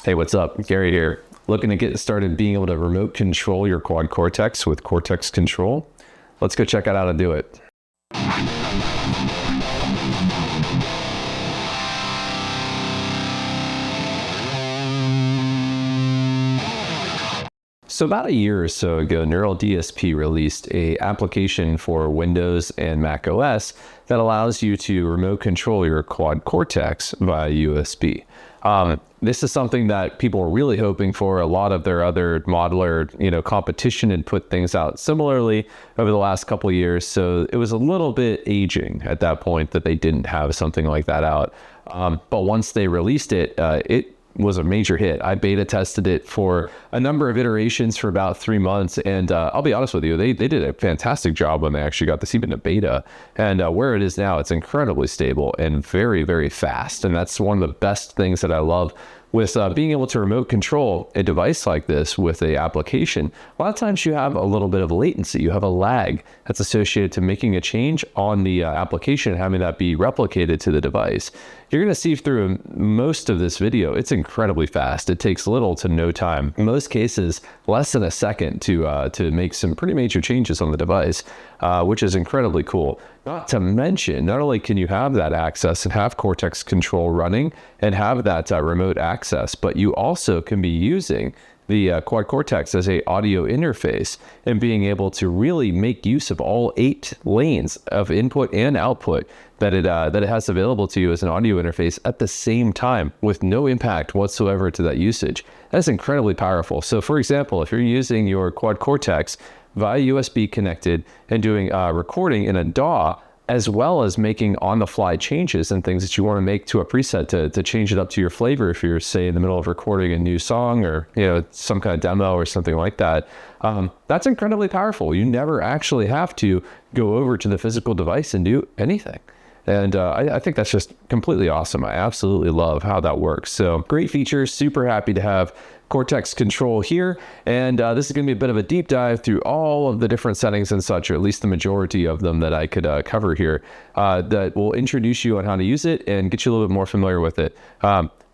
Hey, what's up? Gary here. Looking to get started being able to remote control your quad cortex with Cortex Control? Let's go check out how to do it. So about a year or so ago, Neural DSP released an application for Windows and Mac OS that allows you to remote control your quad cortex via USB. This is something that people were really hoping for. A lot of their other modeler, competition had put things out similarly over the last couple of years. So it was a little bit aging at that point that they didn't have something like that out. But once they released it, it was a major hit. I beta tested it for a number of iterations for about 3 months. And I'll be honest with you, they did a fantastic job when they actually got this even to beta. And where it is now, it's incredibly stable and very, very fast. And that's one of the best things that I love with being able to remote control a device like this with a application. A lot of times you have a little bit of latency. You have a lag that's associated to making a change on the application and having that be replicated to the device. You're going to see through most of this video, it's incredibly fast. It takes little to no time. In most cases, less than a second to make some pretty major changes on the device, which is incredibly cool. Not to mention, not only can you have that access and have Cortex Control running and have that remote access, but you also can be using the quad cortex as a audio interface and being able to really make use of all 8 lanes of input and output that it has available to you as an audio interface at the same time with no impact whatsoever to that usage. That's incredibly powerful. So for example, if you're using your quad cortex via USB connected and doing recording in a DAW, as well as making on-the-fly changes and things that you want to make to a preset to change it up to your flavor if you're, say, in the middle of recording a new song or some kind of demo or something like that. That's incredibly powerful. You never actually have to go over to the physical device and do anything. And I think that's just completely awesome. I absolutely love how that works. So great feature, super happy to have Cortex Control here. And this is going to be a bit of a deep dive through all of the different settings and such, or at least the majority of them that I could cover here, that will introduce you on how to use it and get you a little bit more familiar with it.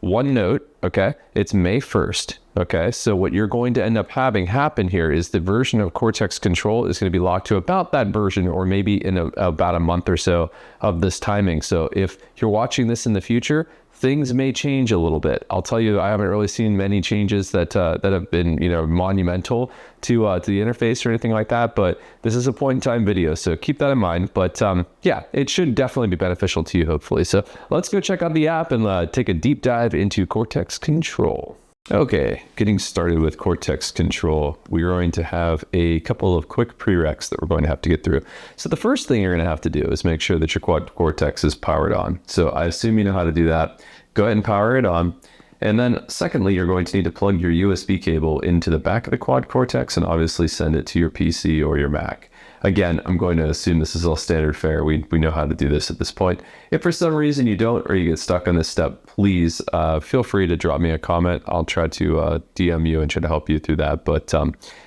One note, okay, it's May 1st, okay? So what you're going to end up having happen here is the version of Cortex Control is going to be locked to about that version, or maybe in about a month or so of this timing. So if you're watching this in the future, things may change a little bit. I'll tell you, I haven't really seen many changes that have been, monumental to the interface or anything like that. But this is a point in time video, so keep that in mind. But yeah, it should definitely be beneficial to you, hopefully. So let's go check out the app and take a deep dive into Cortex Control. Okay, getting started with Cortex Control, we're going to have a couple of quick prereqs that we're going to have to get through. So the first thing you're going to have to do is make sure that your quad cortex is powered on. So I assume you know how to do that. Go ahead and power it on. And then secondly, you're going to need to plug your USB cable into the back of the quad cortex and obviously send it to your PC or your Mac. Again, I'm going to assume this is all standard fare. We know how to do this at this point. If for some reason you don't, or you get stuck on this step, please feel free to drop me a comment. I'll try to DM you and try to help you through that. But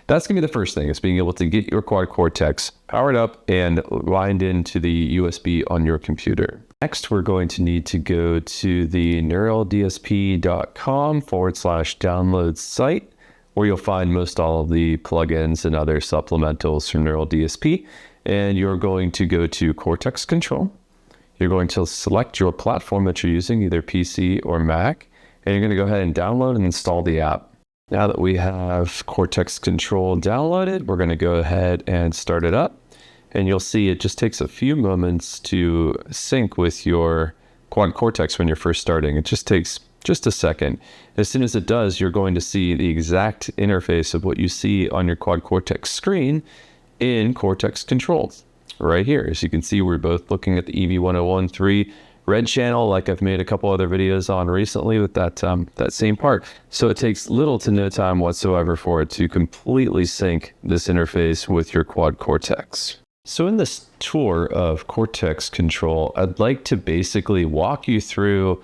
that's going to be the first thing, is being able to get your quad cortex powered up and lined into the USB on your computer. Next, we're going to need to go to the neuraldsp.com/download site, where you'll find most all of the plugins and other supplementals from Neural DSP. And you're going to go to Cortex Control. You're going to select your platform that you're using, either PC or Mac, and you're going to go ahead and download and install the app. Now that we have Cortex Control downloaded, we're going to go ahead and start it up. And you'll see it just takes a few moments to sync with your quad cortex when you're first starting. It just takes just a second. As soon as it does, you're going to see the exact interface of what you see on your quad cortex screen in Cortex Control right here. As you can see, we're both looking at the EV1013 red channel, like I've made a couple other videos on recently with that same part. So it takes little to no time whatsoever for it to completely sync this interface with your quad cortex. So in this tour of Cortex Control, I'd like to basically walk you through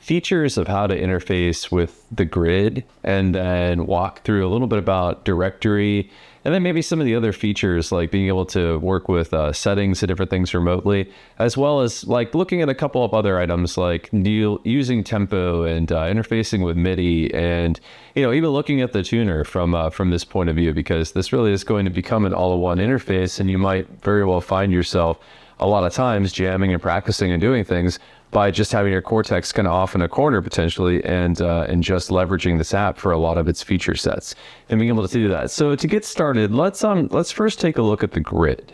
features of how to interface with the grid, and then walk through a little bit about directory, and then maybe some of the other features like being able to work with settings and different things remotely, as well as like looking at a couple of other items like using tempo and interfacing with MIDI, and even looking at the tuner from this point of view, because this really is going to become an all-in-one interface, and you might very well find yourself a lot of times jamming and practicing and doing things by just having your Cortex kind of off in a corner potentially, and just leveraging this app for a lot of its feature sets and being able to do that. So to get started, let's first take a look at the grid.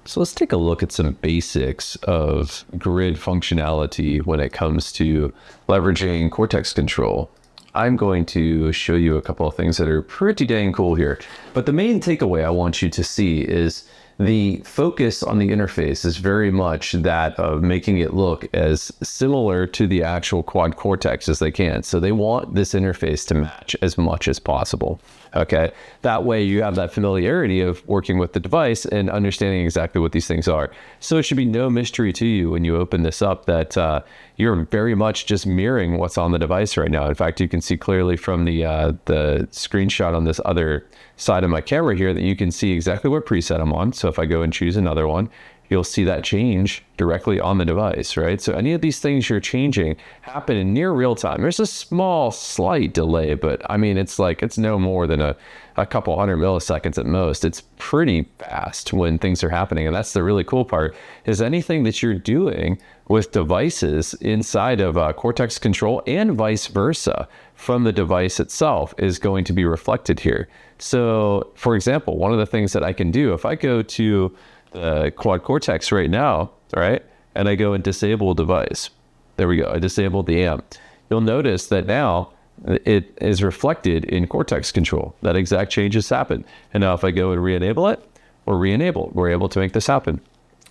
So let's take a look at some basics of grid functionality when it comes to leveraging Cortex Control. I'm going to show you a couple of things that are pretty dang cool here. But the main takeaway I want you to see is the focus on the interface is very much that of making it look as similar to the actual quad cortex as they can. So they want this interface to match as much as possible. Okay, that way you have that familiarity of working with the device and understanding exactly what these things are. So it should be no mystery to you when you open this up that you're very much just mirroring what's on the device right now. In fact, you can see clearly from the screenshot on this other side of my camera here that you can see exactly what preset I'm on. So if I go and choose another one, you'll see that change directly on the device, right? So any of these things you're changing happen in near real time. There's a small, slight delay, but I mean, it's no more than a couple hundred milliseconds at most. It's pretty fast when things are happening. And that's the really cool part, is anything that you're doing with devices inside of Cortex Control and vice versa from the device itself is going to be reflected here. So for example, one of the things that I can do, if I go to the quad cortex right now, right, and I go and disable device, there we go, I disabled the amp. You'll notice that now it is reflected in Cortex Control. That exact change has happened. And now if I go and re-enable it, or re-enable, we're able to make this happen.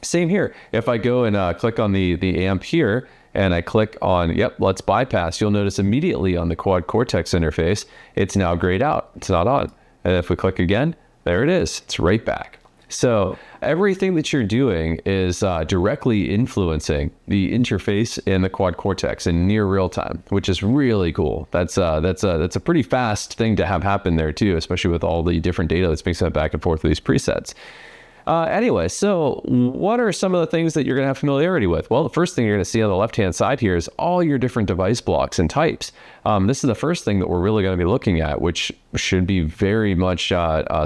Same here. If I go and click on the amp here, and I click on, yep, let's bypass, you'll notice immediately on the quad cortex interface, it's now grayed out, it's not on. And if we click again, there it is, it's right back. So everything that you're doing is directly influencing the interface in the quad cortex in near real time, which is really cool. That's a pretty fast thing to have happen there too, especially with all the different data that's being sent back and forth with these presets. Anyway, so what are some of the things that you're going to have familiarity with? Well, the first thing you're going to see on the left-hand side here is all your different device blocks and types. This is the first thing that we're really going to be looking at, which should be very much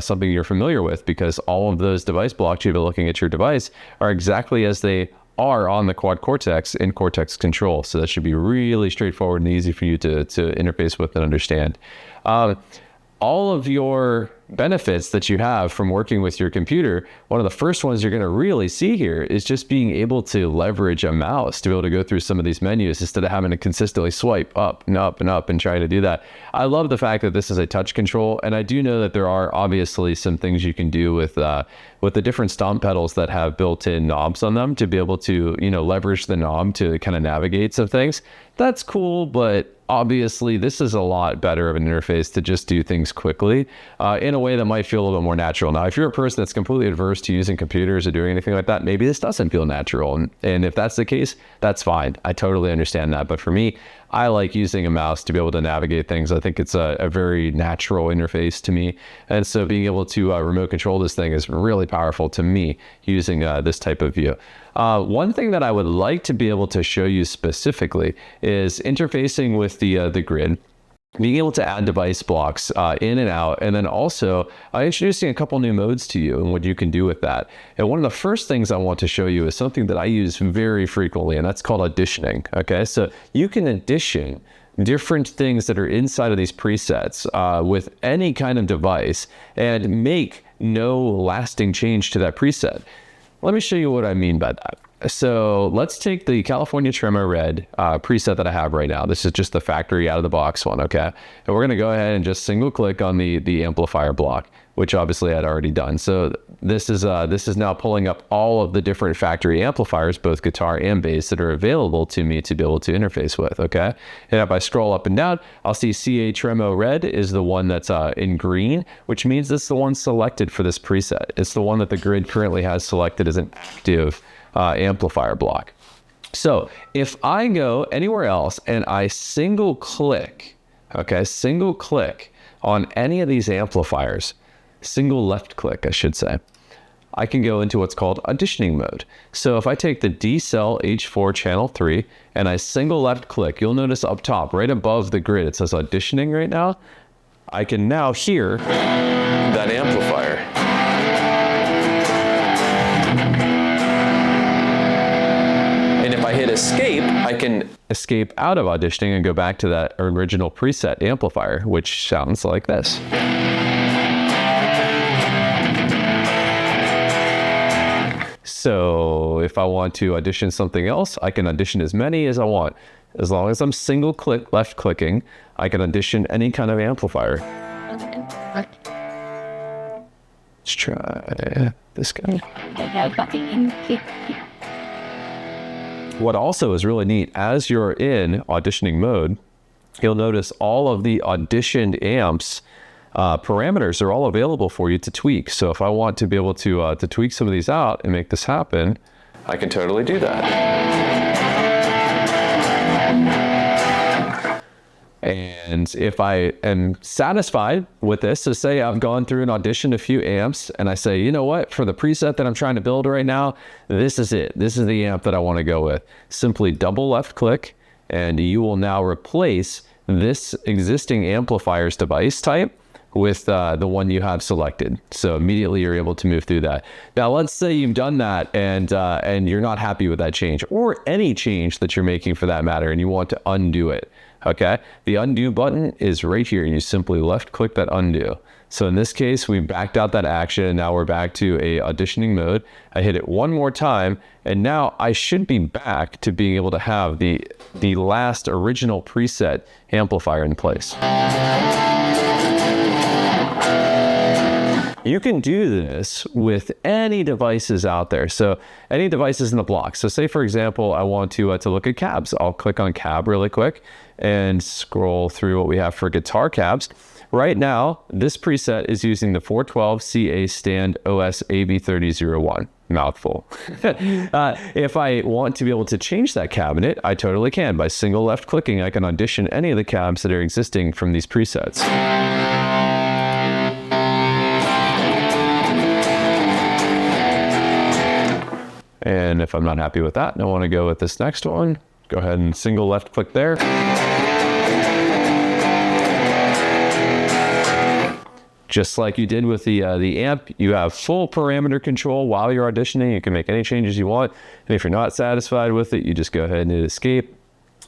something you're familiar with, because all of those device blocks you've been looking at your device are exactly as they are on the quad cortex in Cortex Control. So that should be really straightforward and easy for you to interface with and understand. All of your benefits that you have from working with your computer, one of the first ones you're going to really see here is just being able to leverage a mouse to be able to go through some of these menus instead of having to consistently swipe up and up and up and trying to do that. I love the fact that this is a touch control, and I do know that there are obviously some things you can do with the different stomp pedals that have built-in knobs on them to be able to, leverage the knob to kind of navigate some things. That's cool, but obviously this is a lot better of an interface to just do things quickly in a way that might feel a little bit more natural. Now, if you're a person that's completely adverse to using computers or doing anything like that, maybe this doesn't feel natural. And if that's the case, that's fine. I totally understand that. But for me, I like using a mouse to be able to navigate things. I think it's a very natural interface to me. And so being able to remote control this thing is really powerful to me using this type of view. One thing that I would like to be able to show you specifically is interfacing with the grid, being able to add device blocks in and out, and then also introducing a couple new modes to you and what you can do with that. And one of the first things I want to show you is something that I use very frequently, and that's called auditioning. Okay, so you can audition different things that are inside of these presets with any kind of device and make no lasting change to that preset. Let me show you what I mean by that. So let's take the California Tremor Red preset that I have right now. This is just the factory out of the box one, okay? And we're gonna go ahead and just single click on the amplifier block, which obviously I'd already done. So this is now pulling up all of the different factory amplifiers, both guitar and bass, that are available to me to be able to interface with, okay? And if I scroll up and down, I'll see CA Tremo Red is the one that's in green, which means it's the one selected for this preset. It's the one that the grid currently has selected as an active amplifier block. So if I go anywhere else and I single click on any of these amplifiers, single left click, I should say, I can go into what's called auditioning mode. So if I take the D cell H4 channel 3 and I single left click, you'll notice up top, right above the grid, it says auditioning right now. I can now hear that amplifier. And if I hit escape, I can escape out of auditioning and go back to that original preset amplifier, which sounds like this. So if I want to audition something else, I can audition as many as I want. As long as I'm single click, left clicking, I can audition any kind of amplifier. Let's try this guy. What also is really neat, as you're in auditioning mode, you'll notice all of the auditioned amps parameters are all available for you to tweak. So if I want to be able to tweak some of these out and make this happen, I can totally do that. And if I am satisfied with this, so say I've gone through and auditioned a few amps and I say, you know what, for the preset that I'm trying to build right now, this is it. This is the amp that I want to go with. Simply double left click and you will now replace this existing amplifier's device type with the one you have selected. So immediately you're able to move through that. Now, let's say you've done that and you're not happy with that change or any change that you're making for that matter, and you want to undo it. Okay, the undo button is right here, and you simply left click that undo. So in this case, we backed out that action, and now we're back to a auditioning mode. I hit it one more time, and now I should be back to being able to have the last original preset amplifier in place. You can do this with any devices out there. So any devices in the block. So say, for example, I want to look at cabs. I'll click on cab really quick and scroll through what we have for guitar cabs. Right now, this preset is using the 412 CA stand OS AB3001. Mouthful. If I want to be able to change that cabinet, I totally can. By single left clicking, I can audition any of the cabs that are existing from these presets. And if I'm not happy with that and I want to go with this next one, go ahead and single left click there. Just like you did with the amp, you have full parameter control while you're auditioning. You can make any changes you want. And if you're not satisfied with it, you just go ahead and hit escape.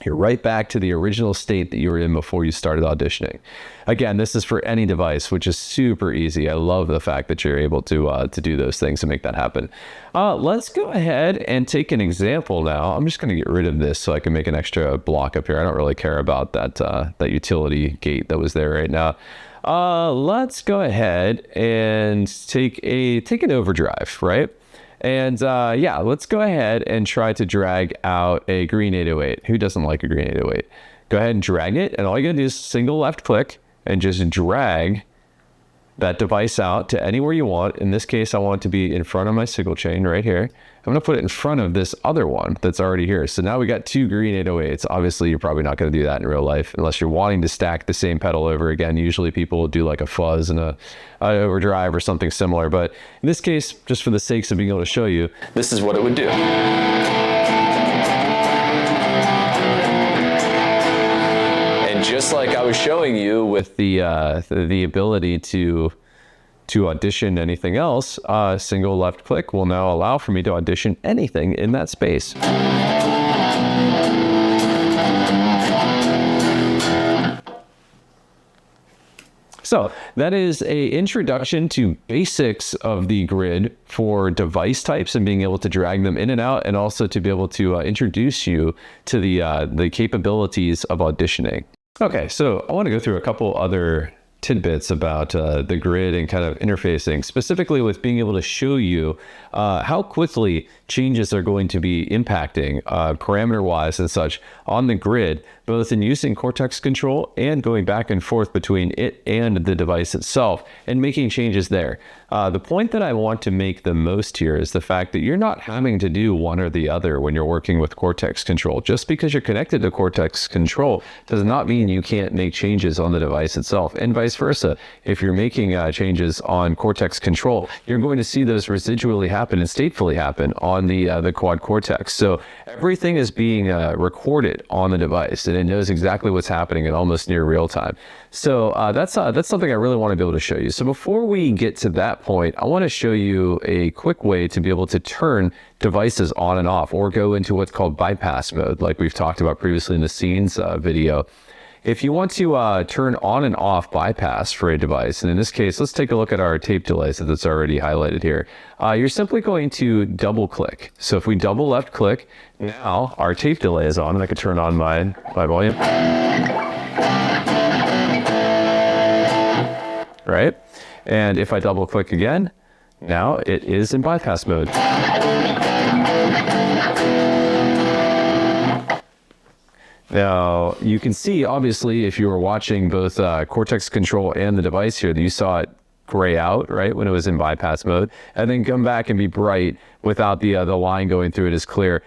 You're right back to the original state that you were in before you started auditioning. Again, this is for any device, which is super easy. I love the fact that you're able to do those things and make that happen. Let's go ahead and take an example now. I'm just going to get rid of this so I can make an extra block up here. I don't really care about that utility gate that was there right now. Let's go ahead and take an overdrive, right? And yeah, let's go ahead and try to drag out a green 808. Who doesn't like a green 808? Go ahead and drag it, and all you gotta do is single left click and just drag that device out to anywhere you want. In this case, I want it to be in front of my signal chain right here. I'm gonna put it in front of this other one that's already here. So now we got two green 808s. Obviously, you're probably not gonna do that in real life unless you're wanting to stack the same pedal over again. Usually people will do like a fuzz and an overdrive or something similar. But in this case, just for the sakes of being able to show you, this is what it would do. And just like I was showing you with the ability to audition anything else, single left click will now allow for me to audition anything in that space. So that is an introduction to basics of the grid for device types and being able to drag them in and out, and also to be able to introduce you to the capabilities of auditioning. Okay, so I want to go through a couple other tidbits about the grid and kind of interfacing, specifically with being able to show you how quickly changes are going to be impacting parameter-wise and such on the grid, both in using Cortex Control and going back and forth between it and the device itself and making changes there. The point that I want to make the most here is the fact that you're not having to do one or the other when you're working with Cortex Control. Just because you're connected to Cortex Control does not mean you can't make changes on the device itself, and vice versa. If you're making changes on Cortex Control, you're going to see those residually happen and statefully happen on the quad cortex. So everything is being recorded on the device, and it knows exactly what's happening in almost near real time. So that's something I really want to be able to show you. So before we get to that point, I want to show you a quick way to be able to turn devices on and off, or go into what's called bypass mode, like we've talked about previously in the scenes video. If you want to turn on and off bypass for a device, and in this case, let's take a look at our tape delay that's already highlighted here. You're simply going to double click. So if we double left click, now our tape delay is on, and I can turn on my volume. Right? And if I double click again, now it is in bypass mode. Now, you can see, obviously, if you were watching both Cortex Control and the device here, that you saw it gray out, right, when it was in bypass mode, and then come back and be bright without the line going through it as clear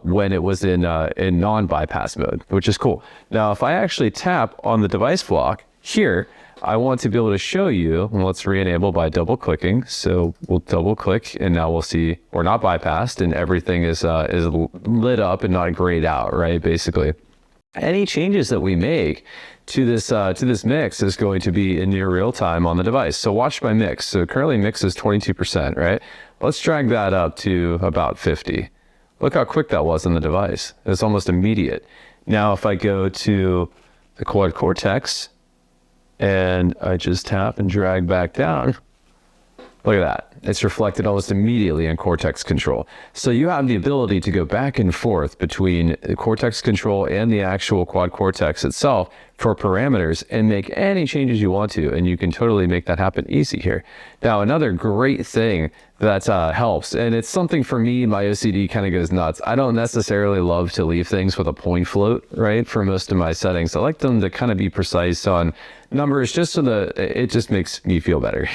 when it was in non-bypass mode, which is cool. Now, if I actually tap on the device block here, I want to be able to show you, and let's re-enable by double clicking. So we'll double click, and now we'll see we're not bypassed, and everything is lit up and not grayed out, right, basically. Any changes that we make to this mix is going to be in near real time on the device. So watch my mix. So currently mix is 22%, right? Let's drag that up to about 50. Look how quick that was on the device. It's almost immediate. Now, if I go to the quad cortex and I just tap and drag back down, look at that. It's reflected almost immediately in Cortex Control. So you have the ability to go back and forth between the Cortex Control and the actual quad cortex itself for parameters and make any changes you want to, and you can totally make that happen easy here. Now, another great thing that helps, and it's something for me, my OCD kind of goes nuts. I don't necessarily love to leave things with a point float, right, for most of my settings. I like them to kind of be precise on numbers, just so that it just makes me feel better.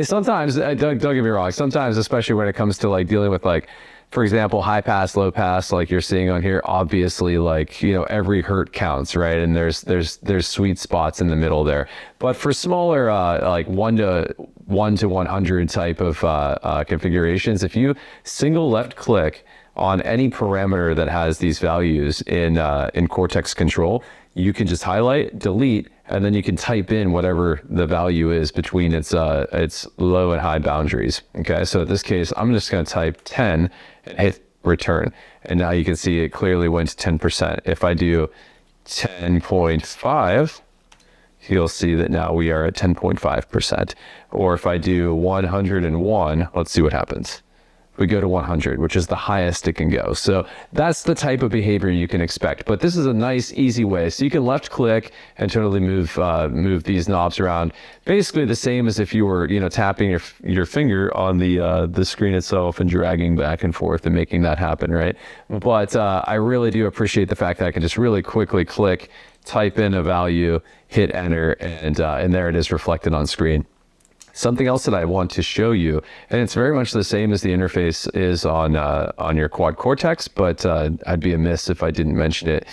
Sometimes, don't get me wrong, sometimes, especially when it comes to like dealing with, like, for example, high pass, low pass, like you're seeing on here, obviously, like, you know, every hertz counts, right? And there's sweet spots in the middle there. But for smaller, like 1 to 100 type of configurations, if you single left click on any parameter that has these values in Cortex Control, you can just highlight, delete, and then you can type in whatever the value is between its low and high boundaries. Okay, so in this case, I'm just going to type 10 and hit return, and now you can see it clearly went to 10%. If I do 10.5, you'll see that now we are at 10.5%. Or if I do 101, let's see what happens. We go to 100, which is the highest it can go. So that's the type of behavior you can expect. But this is a nice, easy way. So you can left click and totally move these knobs around. Basically the same as if you were, you know, tapping your finger on the screen itself and dragging back and forth and making that happen, right? But I really do appreciate the fact that I can just really quickly click, type in a value, hit enter, and there it is reflected on screen. Something else that I want to show you, and it's very much the same as the interface is on your quad cortex, but I'd be amiss if I didn't mention it.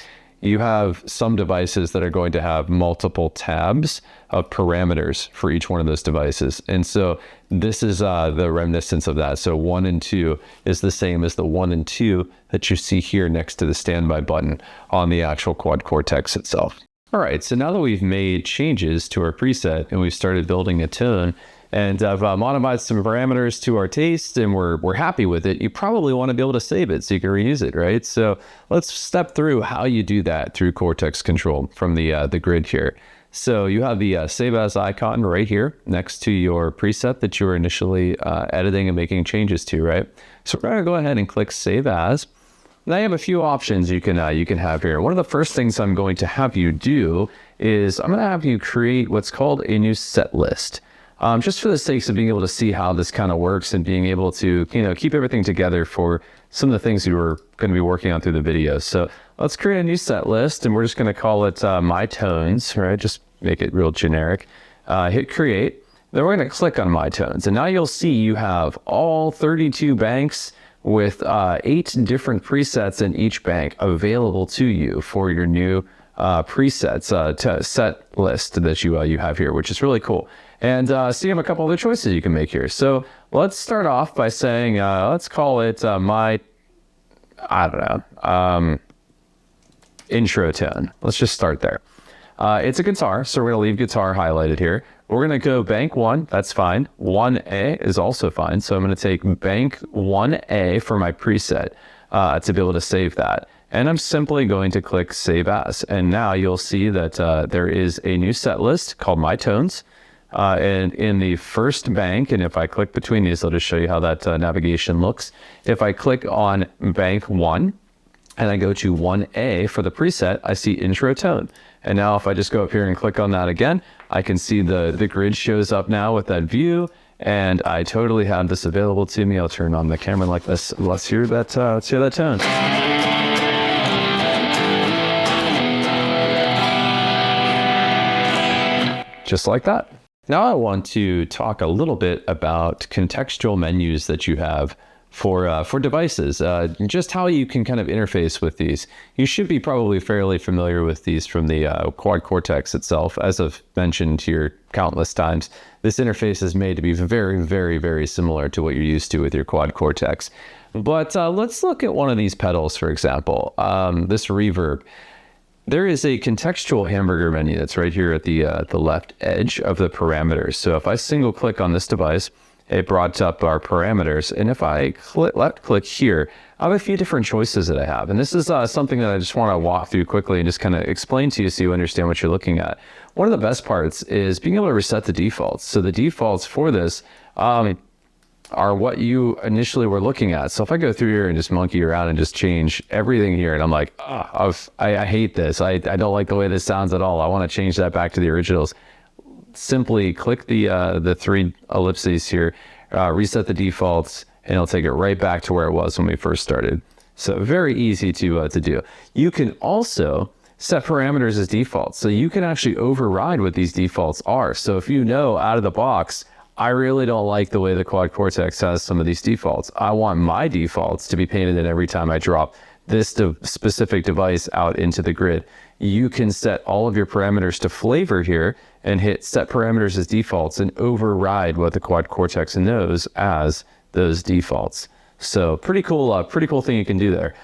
You have some devices that are going to have multiple tabs of parameters for each one of those devices. And so this is the reminiscence of that. So 1 and 2 is the same as the 1 and 2 that you see here next to the standby button on the actual quad cortex itself. All right, so now that we've made changes to our preset and we've started building a tone, and I've modified some parameters to our taste, and we're happy with it, you probably want to be able to save it so you can reuse it, right? So let's step through how you do that through Cortex Control from the grid here. So you have the save as icon right here next to your preset that you were initially editing and making changes to, right? So we're going to go ahead and click save as. Now you have a few options you can have here. One of the first things I'm going to have you do is I'm going to have you create what's called a new set list. Just for the sakes of being able to see how this kind of works and being able to, keep everything together for some of the things you were going to be working on through the video. So let's create a new set list, and we're just going to call it my tones, right? Just make it real generic. Hit create. Then we're going to click on my tones, and now you'll see you have all 32 banks with 8 different presets in each bank available to you for your new presets set list that you have here, which is really cool. And so you have a couple other choices you can make here. So let's start off by saying, let's call it my, intro tone. Let's just start there. It's a guitar, so we're going to leave guitar highlighted here. We're going to go bank 1, that's fine. 1A is also fine. So I'm going to take bank 1A for my preset to be able to save that. And I'm simply going to click Save As. And now you'll see that there is a new set list called My Tones. And in the first bank, and if I click between these, I'll just show you how that navigation looks. If I click on bank 1, and I go to 1A for the preset, I see intro tone. And now if I just go up here and click on that again, I can see the grid shows up now with that view, and I totally have this available to me. I'll turn on the camera like this. Let's hear that tone. Just like that. Now I want to talk a little bit about contextual menus that you have for devices, just how you can kind of interface with these. You should be probably fairly familiar with these from the Quad Cortex itself. As I've mentioned here countless times, this interface is made to be very, very, very similar to what you're used to with your Quad Cortex. But let's look at one of these pedals, for example, this reverb. There is a contextual hamburger menu that's right here at the left edge of the parameters. So if I single click on this device, it brought up our parameters. And if I left click here, I have a few different choices that I have. And this is something that I just want to walk through quickly and just kind of explain to you so you understand what you're looking at. One of the best parts is being able to reset the defaults. So the defaults for this are what you initially were looking at. So if I go through here and just monkey around and just change everything here, and I'm like, I hate this. I don't like the way this sounds at all. I want to change that back to the originals. Simply click the 3 ellipses here, reset the defaults, and it'll take it right back to where it was when we first started. So very easy to do. You can also set parameters as defaults. So you can actually override what these defaults are. So if you know out of the box, I really don't like the way the Quad Cortex has some of these defaults. I want my defaults to be painted in every time I drop this specific device out into the grid. You can set all of your parameters to flavor here and hit set parameters as defaults and override what the Quad Cortex knows as those defaults. So pretty cool thing you can do there.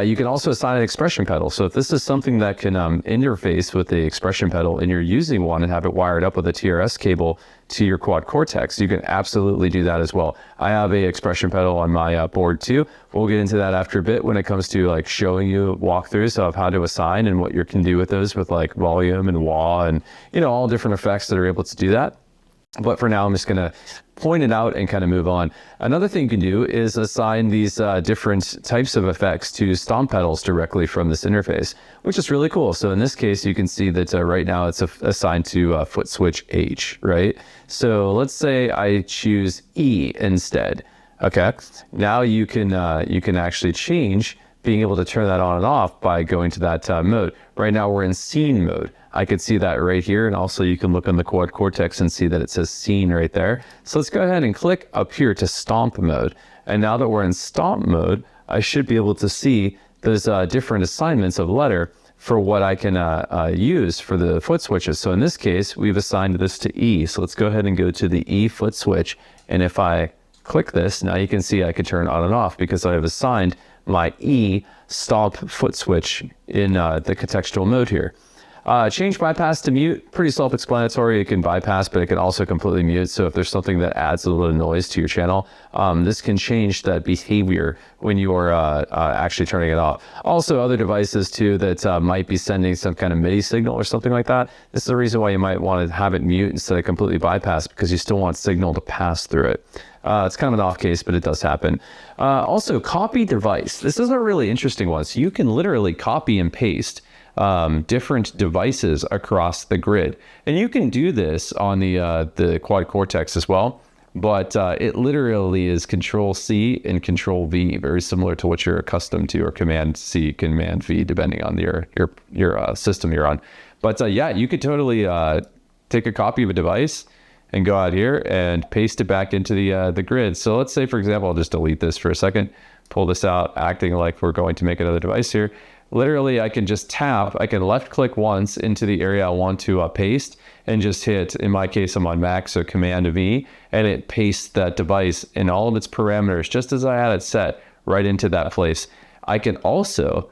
You can also assign an expression pedal. So if this is something that can interface with the expression pedal and you're using one and have it wired up with a TRS cable to your Quad Cortex, you can absolutely do that as well. I have a expression pedal on my board too. We'll get into that after a bit when it comes to like showing you walkthroughs of how to assign and what you can do with those with like volume and wah and all different effects that are able to do that. But for now, I'm just going to point it out and kind of move on. Another thing you can do is assign these different types of effects to stomp pedals directly from this interface, which is really cool. So in this case, you can see that right now it's assigned to foot switch H, right? So let's say I choose E instead. Okay, now you can actually change being able to turn that on and off by going to that mode. Right now we're in scene mode. I could see that right here, and also you can look on the Quad Cortex and see that it says scene right there. So let's go ahead and click up here to stomp mode. And now that we're in stomp mode, I should be able to see those different assignments of letter for what I can use for the foot switches. So in this case, we've assigned this to E. So let's go ahead and go to the E foot switch. And if I click this, now you can see I can turn on and off because I have assigned my E stomp foot switch in the contextual mode here. Change bypass to mute, pretty self-explanatory. It can bypass, but it can also completely mute. So if there's something that adds a little bit of noise to your channel, this can change that behavior when you are actually turning it off. Also, other devices too that might be sending some kind of MIDI signal or something like that. This is the reason why you might want to have it mute instead of completely bypass, because you still want signal to pass through it. It's kind of an off case, but it does happen. Also, copy device. This is a really interesting one. So you can literally copy and paste different devices across the grid, and you can do this on the quad cortex as well. But it literally is Control C and Control V, very similar to what you're accustomed to, or Command C, Command V, depending on your system you're on. But yeah, you could totally take a copy of a device and go out here and paste it back into the grid. So let's say, for example, I'll just delete this for a second, pull this out, acting like we're going to make another device here. Literally, I can just tap, I can left click once into the area I want to paste, and just hit, in my case, I'm on Mac, so Command V, and it pastes that device and all of its parameters, just as I had it set, right into that place. I can also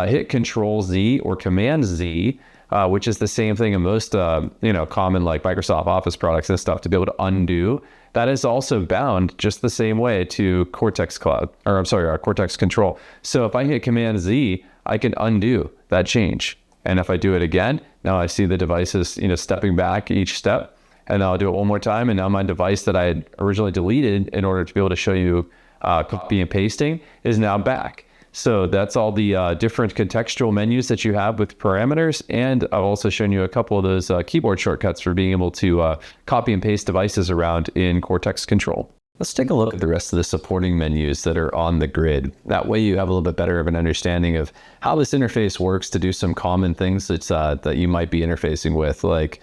hit Control Z or Command Z, which is the same thing in most common like Microsoft Office products and stuff, to be able to undo. That is also bound just the same way to Cortex Cortex Control. So if I hit Command Z, I can undo that change. And if I do it again, now I see the devices, stepping back each step, and I'll do it one more time. And now my device that I had originally deleted in order to be able to show you copy and pasting is now back. So that's all the different contextual menus that you have with parameters. And I've also shown you a couple of those keyboard shortcuts for being able to copy and paste devices around in Cortex Control. Let's take a look at the rest of the supporting menus that are on the grid. That way you have a little bit better of an understanding of how this interface works to do some common things that you might be interfacing with, like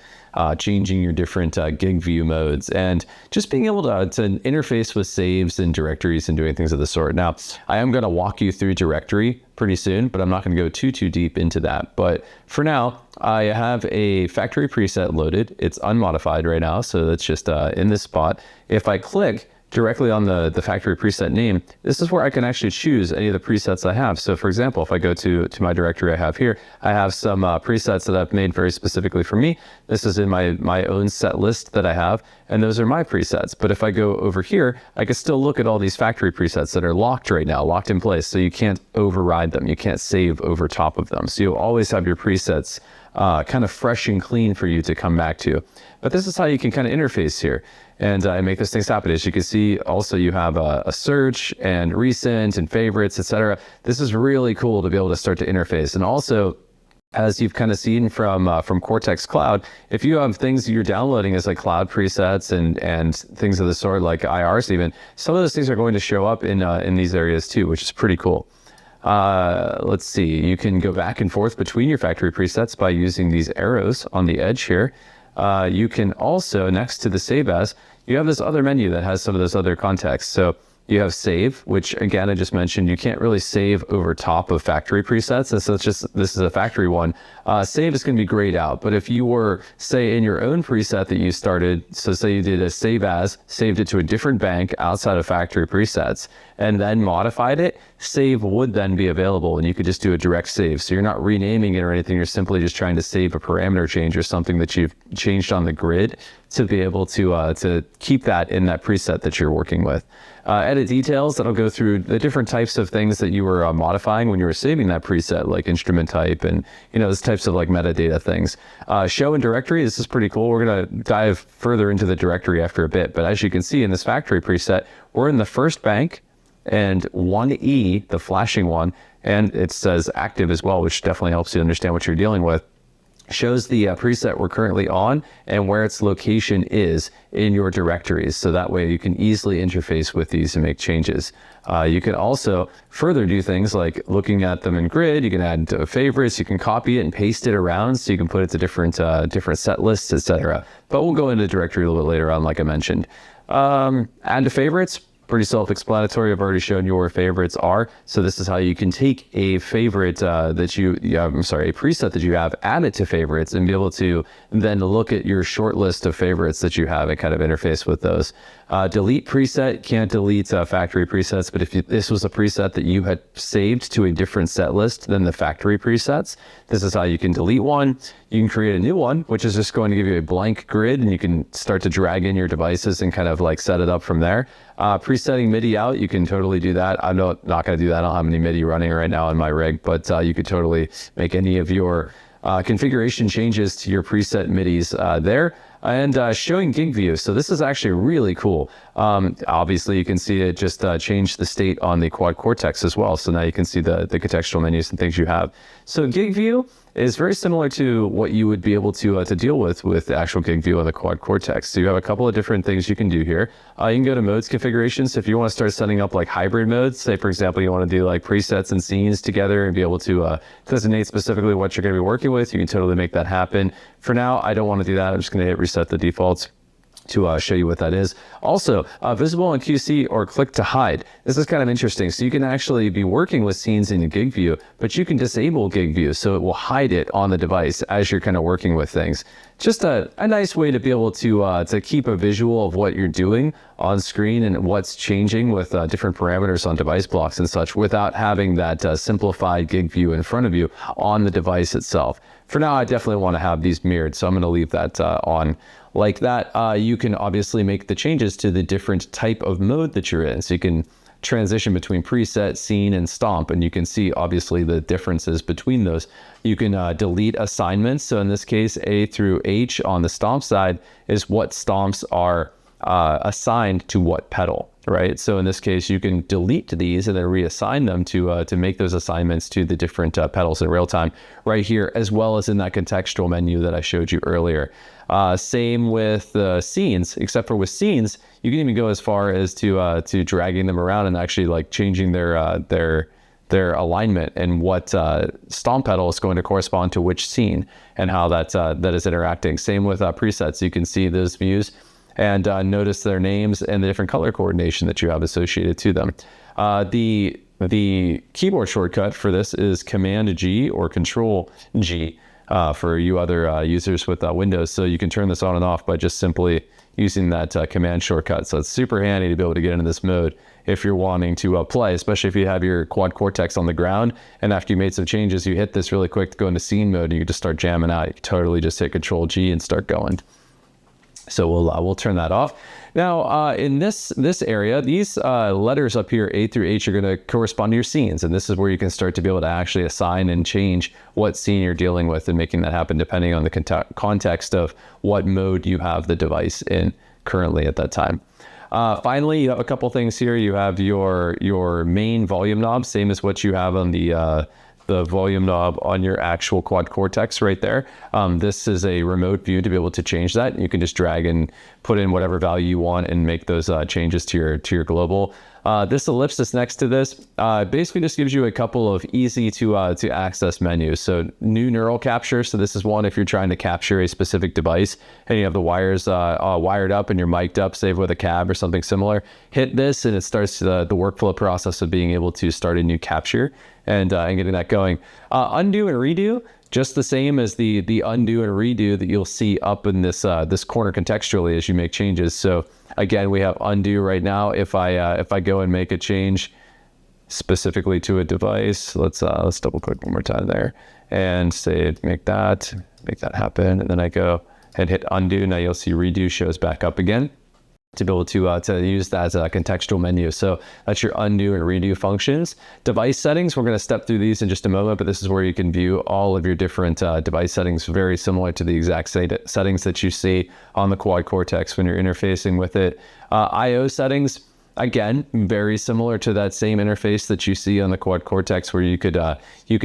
changing your different gig view modes, and just being able to interface with saves and directories and doing things of the sort. Now, I am going to walk you through directory pretty soon, but I'm not going to go too deep into that. But for now, I have a factory preset loaded. It's unmodified right now, so that's just in this spot. If I click directly on the factory preset name, this is where I can actually choose any of the presets I have. So for example, if I go to my directory I have here, I have some presets that I've made very specifically for me. This is in my own set list that I have, and those are my presets. But if I go over here, I can still look at all these factory presets that are locked right now, locked in place. So you can't override them. You can't save over top of them. So you'll always have your presets kind of fresh and clean for you to come back to. But this is how you can kind of interface here and make those things happen. As you can see, also you have a search and recent and favorites, etc. This is really cool to be able to start to interface. And also, as you've kind of seen from Cortex Cloud, if you have things that you're downloading as like cloud presets and things of the sort, like IRs even, some of those things are going to show up in these areas too, which is pretty cool. Let's see, you can go back and forth between your factory presets by using these arrows on the edge here. You can also, next to the Save As, you have this other menu that has some of those other contexts. So you have Save, which again, I just mentioned, you can't really save over top of factory presets. And so this is a factory one. Save is going to be grayed out. But if you were, say, in your own preset that you started, so say you did a Save As, saved it to a different bank outside of factory presets, and then modified it, Save would then be available, and you could just do a direct save. So you're not renaming it or anything. You're simply just trying to save a parameter change or something that you've changed on the grid to be able to keep that in that preset that you're working with. Edit details, that'll go through the different types of things that you were modifying when you were saving that preset, like instrument type and those types of like metadata things. Show and directory, this is pretty cool. We're going to dive further into the directory after a bit, but as you can see in this factory preset, we're in the first bank, and 1E, the flashing one, and it says active as well, which definitely helps you understand what you're dealing with. Shows the preset we're currently on and where its location is in your directories. So that way you can easily interface with these and make changes. You can also further do things like looking at them in grid. You can add favorites, you can copy it and paste it around so you can put it to different set lists, etc. But we'll go into the directory a little bit later on, like I mentioned. Add to favorites. Pretty self-explanatory. I've already shown you where favorites are. So this is how you can take a favorite a preset that you have, add it to favorites, and be able to then look at your short list of favorites that you have and kind of interface with those. Delete preset, can't delete factory presets, but if this was a preset that you had saved to a different set list than the factory presets, this is how you can delete one. You can create a new one, which is just going to give you a blank grid, and you can start to drag in your devices and kind of like set it up from there. Presetting MIDI out, you can totally do that. I'm not going to do that. I don't have any MIDI running right now in my rig, but you could totally make any of your configuration changes to your preset MIDIs there. And showing gig view. So this is actually really cool. Obviously, you can see it just changed the state on the quad cortex as well. So now you can see the contextual menus and things you have. So gig view is very similar to what you would be able to deal with the actual gig view on the quad cortex. So you have a couple of different things you can do here. You can go to modes configurations. So if you want to start setting up like hybrid modes, say for example, you want to do like presets and scenes together and be able to designate specifically what you're going to be working with, you can totally make that happen. For now, I don't want to do that. I'm just going to hit reset the defaults to show you what that is. Also, visible on QC or click to hide. This is kind of interesting. So you can actually be working with scenes in gig view, but you can disable gig view, so it will hide it on the device as you're kind of working with things. Just a nice way to be able to keep a visual of what you're doing on screen and what's changing with different parameters on device blocks and such without having that simplified gig view in front of you on the device itself. For now, I definitely want to have these mirrored, so I'm going to leave that on like that. You can obviously make the changes to the different type of mode that you're in. So you can transition between preset, scene, and stomp, and you can see obviously the differences between those. You can delete assignments. So in this case, A through H on the stomp side is what stomps are assigned to what pedal, right? So in this case, you can delete these and then reassign them to make those assignments to the different pedals in real time right here, as well as in that contextual menu that I showed you earlier. Same with scenes, except for with scenes, you can even go as far as to dragging them around and actually like changing their alignment and what stomp pedal is going to correspond to which scene and how that is interacting. Same with presets. You can see those views and notice their names and the different color coordination that you have associated to them. The keyboard shortcut for this is Command G or Control G for you other users with Windows. So you can turn this on and off by just simply using that command shortcut. So it's super handy to be able to get into this mode if you're wanting to play, especially if you have your quad cortex on the ground and after you made some changes, you hit this really quick to go into scene mode and you can just start jamming out. You can totally just hit Control G and start going. So we'll turn that off. Now in this area, these letters up here, A through H, are going to correspond to your scenes, and this is where you can start to be able to actually assign and change what scene you're dealing with and making that happen depending on the context of what mode you have the device in currently at that time. Finally, you have a couple things here. You have your main volume knob, same as what you have on the volume knob on your actual quad cortex right there. This is a remote view to be able to change that. You can just drag and put in whatever value you want and make those changes to your global. This ellipsis next to this basically just gives you a couple of easy to access menus. So new neural capture. So this is one if you're trying to capture a specific device and you have the wires wired up and you're mic'd up, say with a cab or something similar. Hit this and it starts the workflow process of being able to start a new capture and getting that going. Undo and redo, just the same as the undo and redo that you'll see up in this corner contextually as you make changes. So again, we have undo right now. If I go and make a change specifically to a device, let's double click one more time there and say make that happen, and then I go and hit undo. Now you'll see redo shows back up again to be able to use that as a contextual menu. So that's your undo and redo functions. Device settings, we're going to step through these in just a moment, but this is where you can view all of your different device settings, very similar to the exact settings that you see on the quad cortex when you're interfacing with it. I/O settings, again, very similar to that same interface that you see on the quad cortex, where you could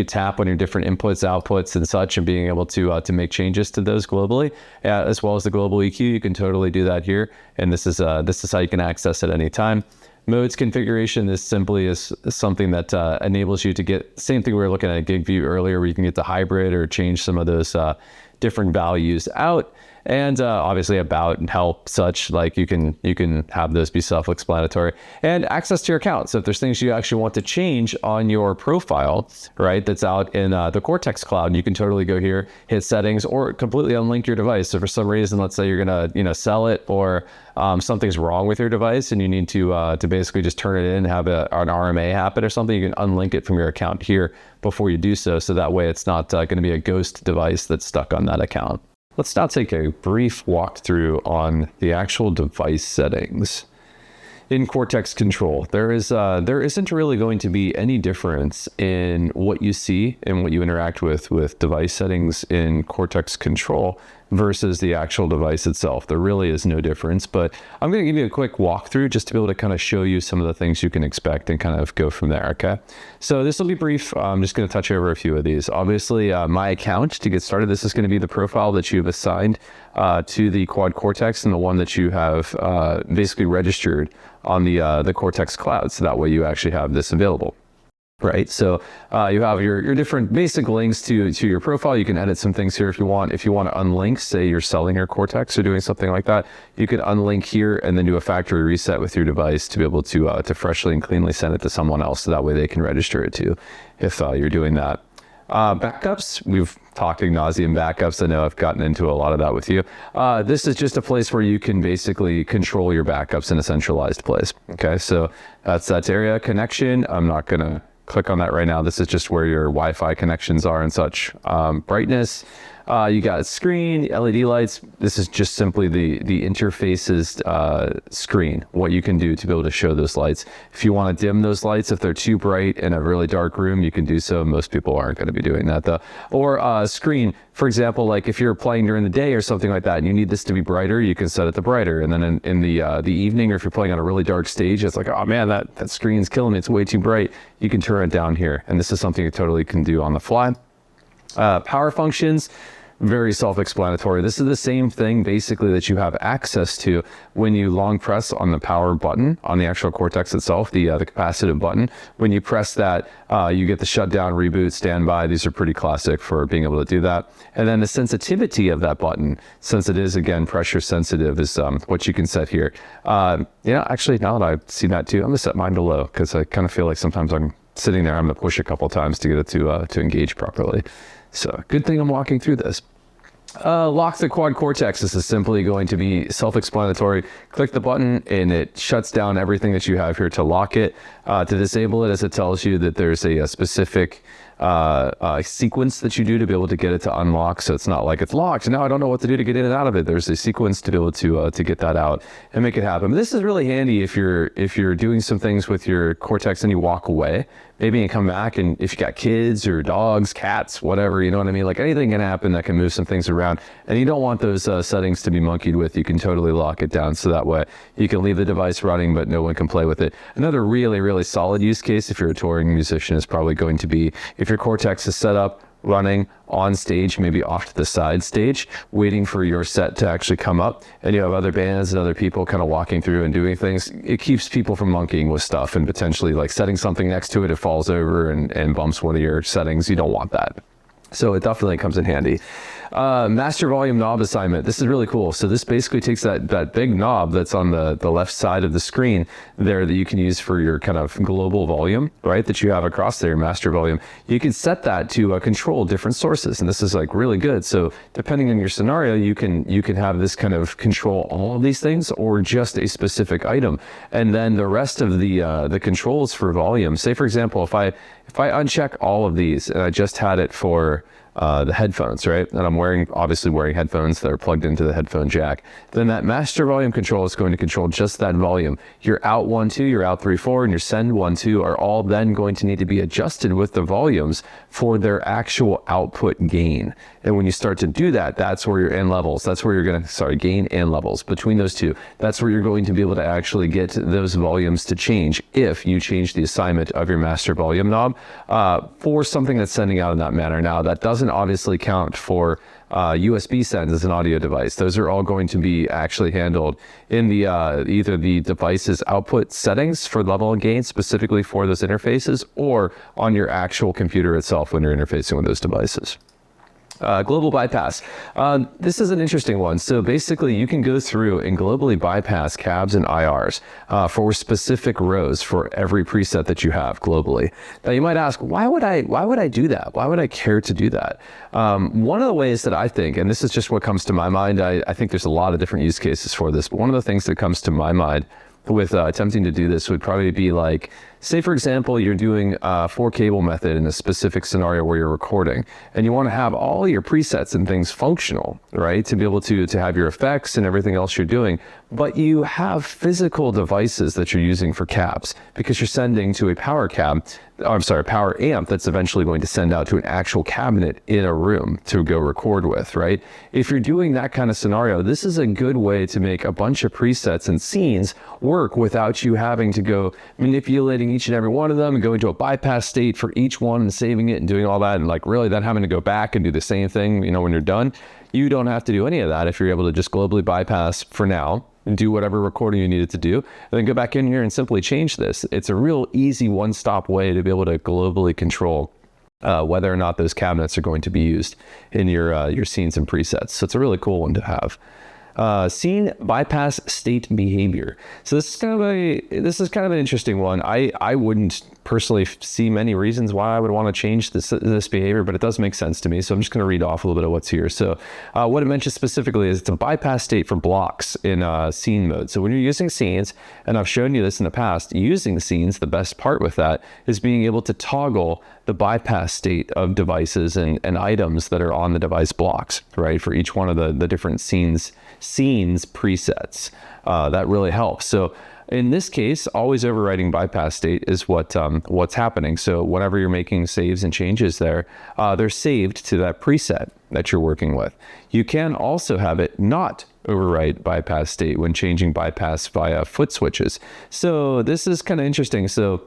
tap on your different inputs, outputs, and such, and being able to make changes to those globally, as well as the global EQ. You can totally do that here, and this is how you can access it anytime. Modes configuration is simply something that enables you to get same thing we were looking at gig view earlier, where you can get the hybrid or change some of those different values out. And obviously about and help such, like you can have those be self-explanatory, and access to your account. So if there's things you actually want to change on your profile, right, that's out in the Cortex cloud, you can totally go here, hit settings, or completely unlink your device. So for some reason, let's say you're gonna sell it, or something's wrong with your device and you need to basically just turn it in and have an RMA happen or something, you can unlink it from your account here before you do so that way it's not going to be a ghost device that's stuck on that account. Let's now take a brief walkthrough on the actual device settings. In Cortex Control, there isn't really going to be any difference in what you see and what you interact with device settings in Cortex Control versus the actual device itself. There really is no difference, but I'm going to give you a quick walkthrough just to be able to kind of show you some of the things you can expect and kind of go from there, okay? So this will be brief. I'm just going to touch over a few of these. Obviously, my account to get started, this is going to be the profile that you've assigned to the Quad Cortex and the one that you have basically registered on the Cortex cloud. So that way you actually have this available. Right, so you have your different basic links to your profile. You can edit some things here if you want. If you want to unlink, say you're selling your Cortex or doing something like that, you could unlink here and then do a factory reset with your device to be able to freshly and cleanly send it to someone else. So that way they can register it too, if you're doing that. Backups, we've talked ad nauseum backups. I know I've gotten into a lot of that with you. This is just a place where you can basically control your backups in a centralized place. Okay, so that's that area. Connection, I'm not gonna click on that right now. This is just where your Wi-Fi connections are and such. Brightness, you got screen, LED lights. This is just simply the interface's screen, what you can do to be able to show those lights. If you want to dim those lights, if they're too bright in a really dark room, you can do so. Most people aren't going to be doing that though. Or screen, for example, like if you're playing during the day or something like that and you need this to be brighter, you can set it to brighter. And then in the evening, or if you're playing on a really dark stage, it's like, oh man, that screen's killing me, it's way too bright. You can turn it down here. And this is something you totally can do on the fly. Power functions, very self-explanatory. This is the same thing basically that you have access to when you long press on the power button on the actual Cortex itself, the capacitive button. When you press that, you get the shutdown, reboot, standby. These are pretty classic for being able to do that. And then the sensitivity of that button, since it is again pressure sensitive, is what you can set here. Actually, now that I see that too, I'm gonna set mine to low because I kind of feel like sometimes I'm sitting there, I'm gonna push a couple times to get it to engage properly. So good thing I'm walking through this. Lock the Quad Cortex. This is simply going to be self-explanatory. Click the button and it shuts down everything that you have here to lock it. To disable it, as it tells you that there's a specific sequence that you do to be able to get it to unlock. So it's not like it's locked. Now I don't know what to do to get in and out of it. There's a sequence to be able to get that out and make it happen. But this is really handy if you're doing some things with your Cortex and you walk away, maybe you come back, and if you got kids or dogs, cats, whatever, you know what I mean? Like anything can happen that can move some things around, and you don't want those settings to be monkeyed with. You can totally lock it down so that way you can leave the device running, but no one can play with it. Another really, really solid use case if you're a touring musician is probably going to be if your Cortex is set up running on stage, maybe off to the side stage, waiting for your set to actually come up, and you have other bands and other people kind of walking through and doing things. It keeps people from monkeying with stuff and potentially like setting something next to it, it falls over and bumps one of your settings. You don't want that. So it definitely comes in handy. Master volume knob assignment. This is really cool. So this basically takes that big knob that's on the left side of the screen there that you can use for your kind of global volume, right? That you have across there, master volume. You can set that to control different sources. And this is like really good. So depending on your scenario, you can have this kind of control all of these things or just a specific item. And then the rest of the controls for volume, say for example, if I uncheck all of these and I just had it for the headphones, right? And I'm obviously wearing headphones that are plugged into the headphone jack. Then that master volume control is going to control just that volume. Your out 1, 2, your out 3, 4, and your send 1, 2 are all then going to need to be adjusted with the volumes for their actual output gain. And when you start to do that, that's where your N levels, that's where you're going to, gain and levels between those two. That's where you're going to be able to actually get those volumes to change if you change the assignment of your master volume knob for something that's sending out in that manner. Now, that doesn't obviously count for USB sends as an audio device. Those are all going to be actually handled in the either the device's output settings for level and gain specifically for those interfaces, or on your actual computer itself when you're interfacing with those devices. Global bypass. This is an interesting one. So basically you can go through and globally bypass cabs and IRs for specific rows for every preset that you have globally. Now you might ask, why would I do that? Why would I care to do that? One of the ways that I think, and this is just what comes to my mind, I think there's a lot of different use cases for this, but one of the things that comes to my mind with attempting to do this would probably be like, say for example, you're doing a 4-cable method in a specific scenario where you're recording, and you want to have all your presets and things functional, right? To be able to have your effects and everything else you're doing, but you have physical devices that you're using for cabs because you're sending to a power amp that's eventually going to send out to an actual cabinet in a room to go record with, right? If you're doing that kind of scenario, this is a good way to make a bunch of presets and scenes work without you having to go manipulating each and every one of them and going to a bypass state for each one and saving it and doing all that, and like really then having to go back and do the same thing, when you're done. You don't have to do any of that if you're able to just globally bypass for now and do whatever recording you needed to do, and then go back in here and simply change this. It's a real easy one-stop way to be able to globally control whether or not those cabinets are going to be used in your scenes and presets. So it's a really cool one to have. Scene bypass state behavior. So this is kind of an interesting one. I wouldn't personally see many reasons why I would want to change this behavior, but it does make sense to me. So I'm just going to read off a little bit of what's here. So what it mentions specifically is it's a bypass state for blocks in scene mode. So when you're using scenes, and I've shown you this in the past, using scenes, the best part with that is being able to toggle the bypass state of devices and items that are on the device blocks, right? For each one of the different scenes presets. That really helps. So in this case, always overriding bypass state is what's happening. So whenever you're making saves and changes there, they're saved to that preset that you're working with. You can also have it not override bypass state when changing bypass via foot switches. So this is kind of interesting. So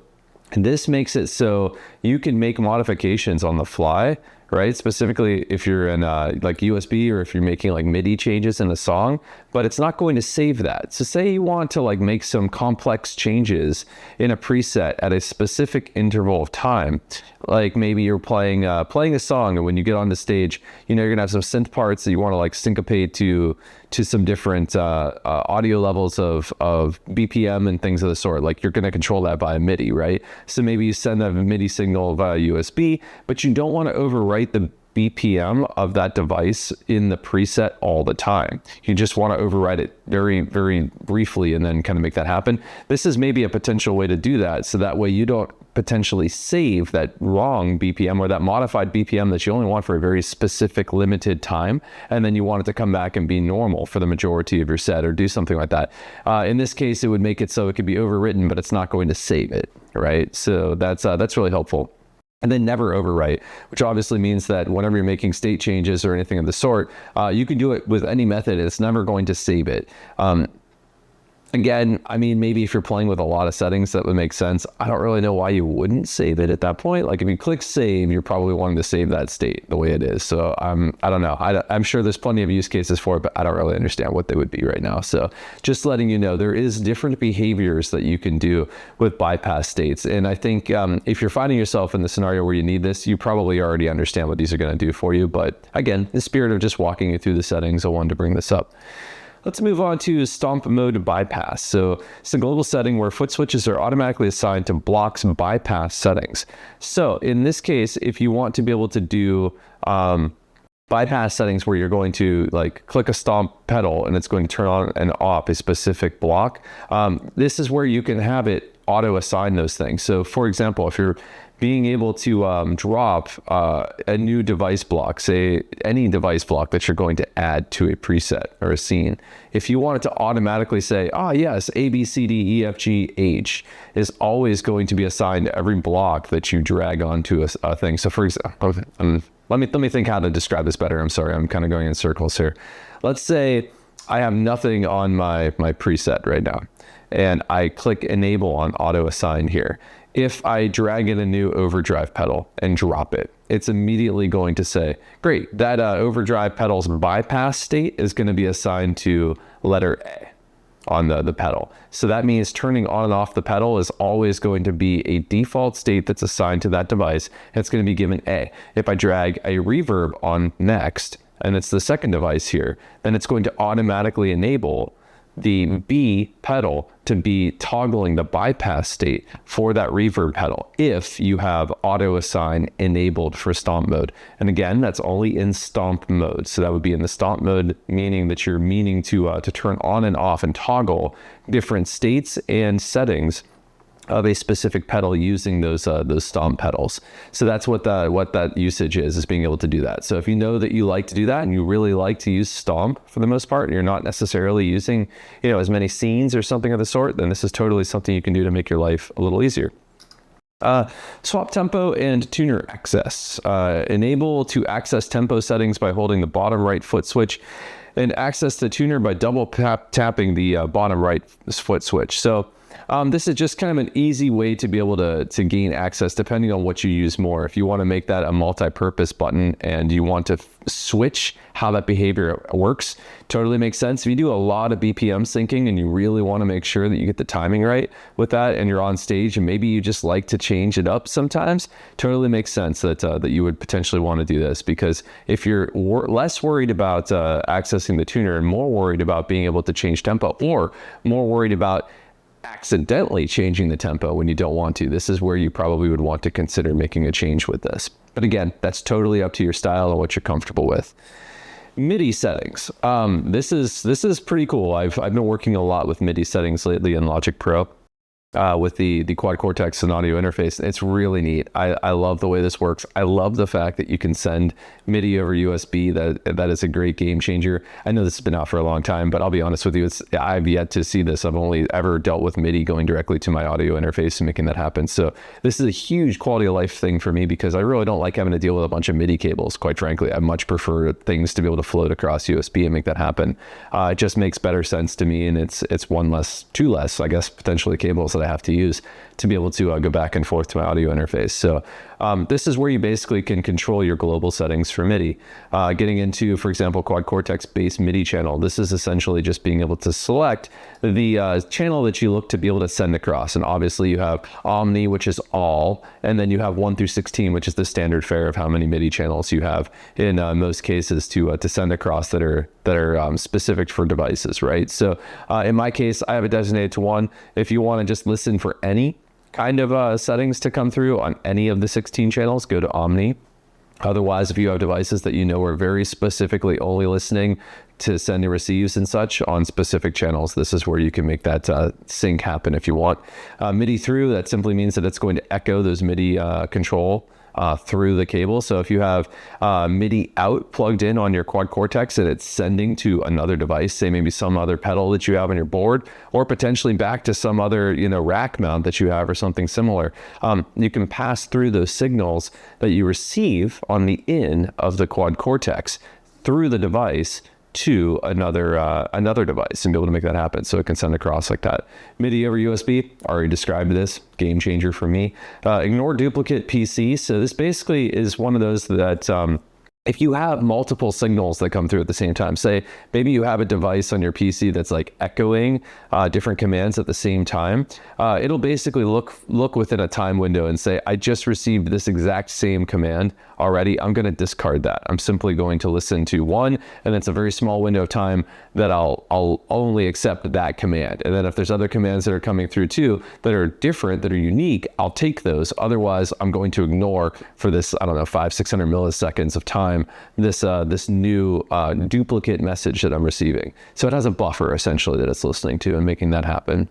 this makes it so you can make modifications on the fly, right? Specifically if you're in like USB, or if you're making like MIDI changes in a song, but it's not going to save that. So say you want to like make some complex changes in a preset at a specific interval of time, like maybe you're playing a song, and when you get on the stage, you're gonna have some synth parts that you want to like syncopate to some different audio levels of BPM and things of the sort. Like you're gonna control that via MIDI, right? So maybe you send that MIDI signal via USB, but you don't want to overwrite the BPM of that device in the preset all the time. You just want to override it very, very briefly and then kind of make that happen. This is maybe a potential way to do that, so that way you don't potentially save that wrong BPM or that modified BPM that you only want for a very specific limited time, and then you want it to come back and be normal for the majority of your set, or do something like that. In this case, it would make it so it could be overwritten, but it's not going to save it, right? So that's really helpful. And then never overwrite, which obviously means that whenever you're making state changes or anything of the sort, you can do it with any method. It's never going to save it. Again, I mean, maybe if you're playing with a lot of settings, that would make sense. I don't really know why you wouldn't save it at that point. Like if you click save, you're probably wanting to save that state the way it is. So I don't know. I'm sure there's plenty of use cases for it, but I don't really understand what they would be right now. So just letting you know, there is different behaviors that you can do with bypass states. And I think if you're finding yourself in the scenario where you need this, you probably already understand what these are going to do for you. But again, in the spirit of just walking you through the settings, I wanted to bring this up. Let's move on to stomp mode bypass. So it's a global setting where foot switches are automatically assigned to blocks bypass settings. So in this case, if you want to be able to do bypass settings where you're going to like click a stomp pedal and it's going to turn on and off a specific block, this is where you can have it auto assign those things. So for example, if you're being able to drop a new device block, say any device block that you're going to add to a preset or a scene, if you want it to automatically say, yes, A, B, C, D, E, F, G, H is always going to be assigned to every block that you drag onto a thing. So for example, let me think how to describe this better. I'm sorry, I'm kind of going in circles here. Let's say I have nothing on my preset right now, and I click enable on auto assign here. If I drag in a new overdrive pedal and drop it, it's immediately going to say, great, that overdrive pedal's bypass state is going to be assigned to letter A on the pedal. So that means turning on and off the pedal is always going to be a default state that's assigned to that device, and it's going to be given A. If I drag a reverb on next, and it's the second device here, then it's going to automatically enable the B pedal to be toggling the bypass state for that reverb pedal if you have auto assign enabled for stomp mode. And again, that's only in stomp mode. So that would be in the stomp mode, meaning that you're meaning to turn on and off and toggle different states and settings of a specific pedal using those stomp pedals. So that's what that usage is being able to do that. So if you know that you like to do that and you really like to use stomp for the most part, and you're not necessarily using, as many scenes or something of the sort, then this is totally something you can do to make your life a little easier. Swap tempo and tuner access. Enable to access tempo settings by holding the bottom right foot switch, and access the tuner by double tapping the bottom right foot switch. So this is just kind of an easy way to be able to gain access depending on what you use more. If you want to make that a multi-purpose button and you want to switch how that behavior works, totally makes sense. If you do a lot of BPM syncing and you really want to make sure that you get the timing right with that and you're on stage and maybe you just like to change it up sometimes, totally makes sense that you would potentially want to do this, because if you're less worried about accessing the tuner and more worried about being able to change tempo, or more worried about accidentally changing the tempo when you don't want to, this is where you probably would want to consider making a change with this. But again, that's totally up to your style and what you're comfortable with. MIDI settings. This is pretty cool. I've been working a lot with MIDI settings lately in Logic Pro. With the quad cortex and audio interface. It's really neat. I love the way this works. I love the fact that you can send MIDI over USB. That is a great game changer. I know this has been out for a long time, but I'll be honest with you, I've yet to see this. I've only ever dealt with MIDI going directly to my audio interface and making that happen. So this is a huge quality of life thing for me, because I really don't like having to deal with a bunch of MIDI cables, quite frankly. I much prefer things to be able to float across USB and make that happen. It just makes better sense to me, and it's two less, I guess, potentially cables that I have to use to be able to go back and forth to my audio interface. So this is where you basically can control your global settings for MIDI. Getting into, for example, quad cortex based MIDI channel, this is essentially just being able to select the channel that you look to be able to send across. And obviously you have Omni, which is all, and then you have 1 through 16, which is the standard fare of how many MIDI channels you have in most cases to send across that are specific for devices, right? So in my case, I have it designated to 1. If you want to just listen for any kind of settings to come through on any of the 16 channels, go to Omni. Otherwise, if you have devices that you know are very specifically only listening to send and receives and such on specific channels, this is where you can make that sync happen if you want. MIDI through, that simply means that it's going to echo those MIDI control through the cable. So if you have MIDI out plugged in on your quad cortex and it's sending to another device, say maybe some other pedal that you have on your board, or potentially back to some other rack mount that you have or something similar, you can pass through those signals that you receive on the in of the quad cortex through the device to another device and be able to make that happen. So it can send across like that. MIDI over USB, already described this, game changer for me. Ignore duplicate PC. So this basically is one of those that if you have multiple signals that come through at the same time, say maybe you have a device on your PC that's like echoing different commands at the same time, it'll basically look within a time window and say, I just received this exact same command already. I'm going to discard that. I'm simply going to listen to one, and it's a very small window of time that I'll only accept that command. And then if there's other commands that are coming through too that are different, that are unique, I'll take those. Otherwise, I'm going to ignore for this, 500-600 milliseconds of time, this new duplicate message that I'm receiving. So it has a buffer essentially that it's listening to and making that happen.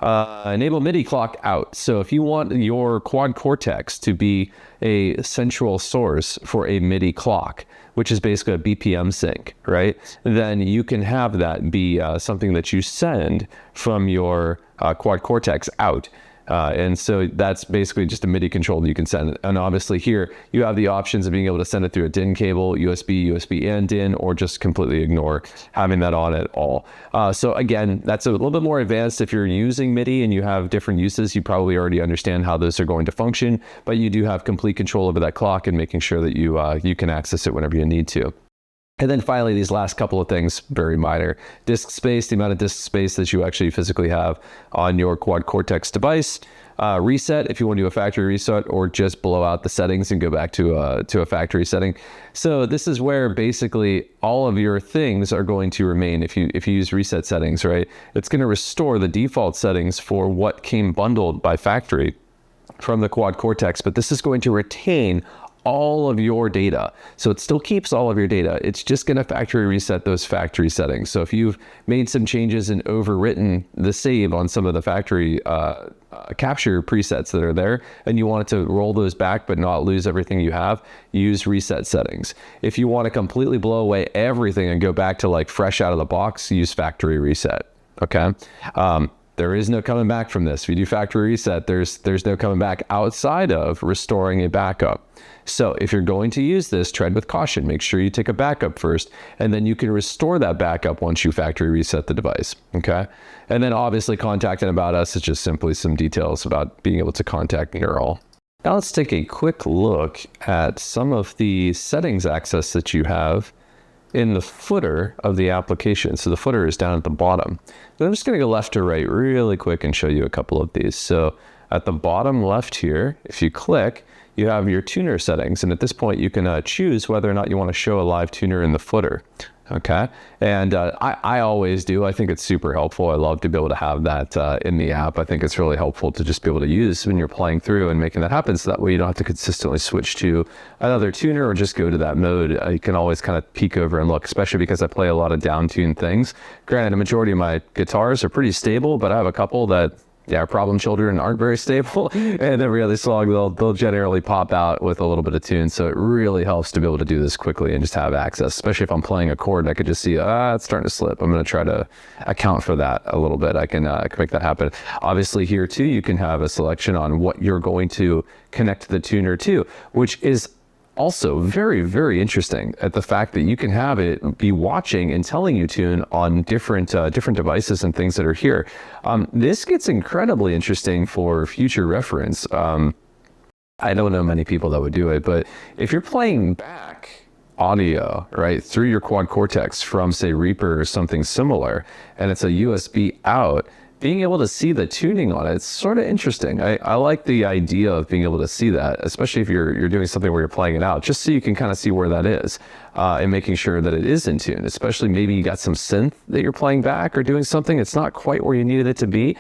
Enable MIDI clock out. So if you want your quad cortex to be a central source for a MIDI clock, which is basically a BPM sync, right? Then you can have that be something that you send from your quad cortex out. And so that's basically just a MIDI control that you can send. And obviously here you have the options of being able to send it through a DIN cable, USB and DIN, or just completely ignore having that on at all. So again, that's a little bit more advanced. If you're using MIDI and you have different uses, you probably already understand how those are going to function, but you do have complete control over that clock and making sure that you can access it whenever you need to. And then finally, these last couple of things, very minor. Disk space, the amount of disk space that you actually physically have on your quad cortex device. reset if you want to do a factory reset, or just blow out the settings and go back to a factory setting. So this is where basically all of your things are going to remain. If you use reset settings, right, it's going to restore the default settings for what came bundled by factory from the quad cortex, but this is going to retain all of your data. So it still keeps all of your data. It's just going to factory reset those factory settings. So if you've made some changes and overwritten the save on some of the factory capture presets that are there, and you want it to roll those back but not lose everything you have, use reset settings. If you want to completely blow away everything and go back to like fresh out of the box, use factory reset. Okay. There is no coming back from this. If you do factory reset, there's no coming back outside of restoring a backup. So if you're going to use this, tread with caution. Make sure you take a backup first, and then you can restore that backup once you factory reset the device. Okay. And then obviously contacting about us is just simply some details about being able to contact Neural. Now let's take a quick look at some of the settings access that you have in the footer of the application. So the footer is down at the bottom. And I'm just going to go left to right really quick and show you a couple of these. So at the bottom left here, if you click, you have your tuner settings. And at this point, you can choose whether or not you want to show a live tuner in the footer. Okay. And I always do. I think it's super helpful. I love to be able to have that in the app. I think it's really helpful to just be able to use when you're playing through and making that happen. So that way you don't have to consistently switch to another tuner or just go to that mode. You can always kind of peek over and look, especially because I play a lot of down-tuned things. Granted, a majority of my guitars are pretty stable, but I have a couple that problem children aren't very stable, and every other song they'll generally pop out with a little bit of tune. So it really helps to be able to do this quickly and just have access, especially if I'm playing a chord and I could just see it's starting to slip. I'm going to try to account for that a little bit. I can make that happen. Obviously here too, you can have a selection on what you're going to connect the tuner to, which is also very, very interesting at the fact that you can have it be watching and telling you tune on different devices and things that are here. This gets incredibly interesting for future reference. I don't know many people that would do it, but if you're playing back audio, right, through your quad cortex from say Reaper or something similar, and it's a USB out, being able to see the tuning on it's sort of interesting. I like the idea of being able to see that, especially if you're doing something where you're playing it out, just so you can kind of see where that is, and making sure that it is in tune, especially maybe you got some synth that you're playing back or doing something it's not quite where you needed it to be.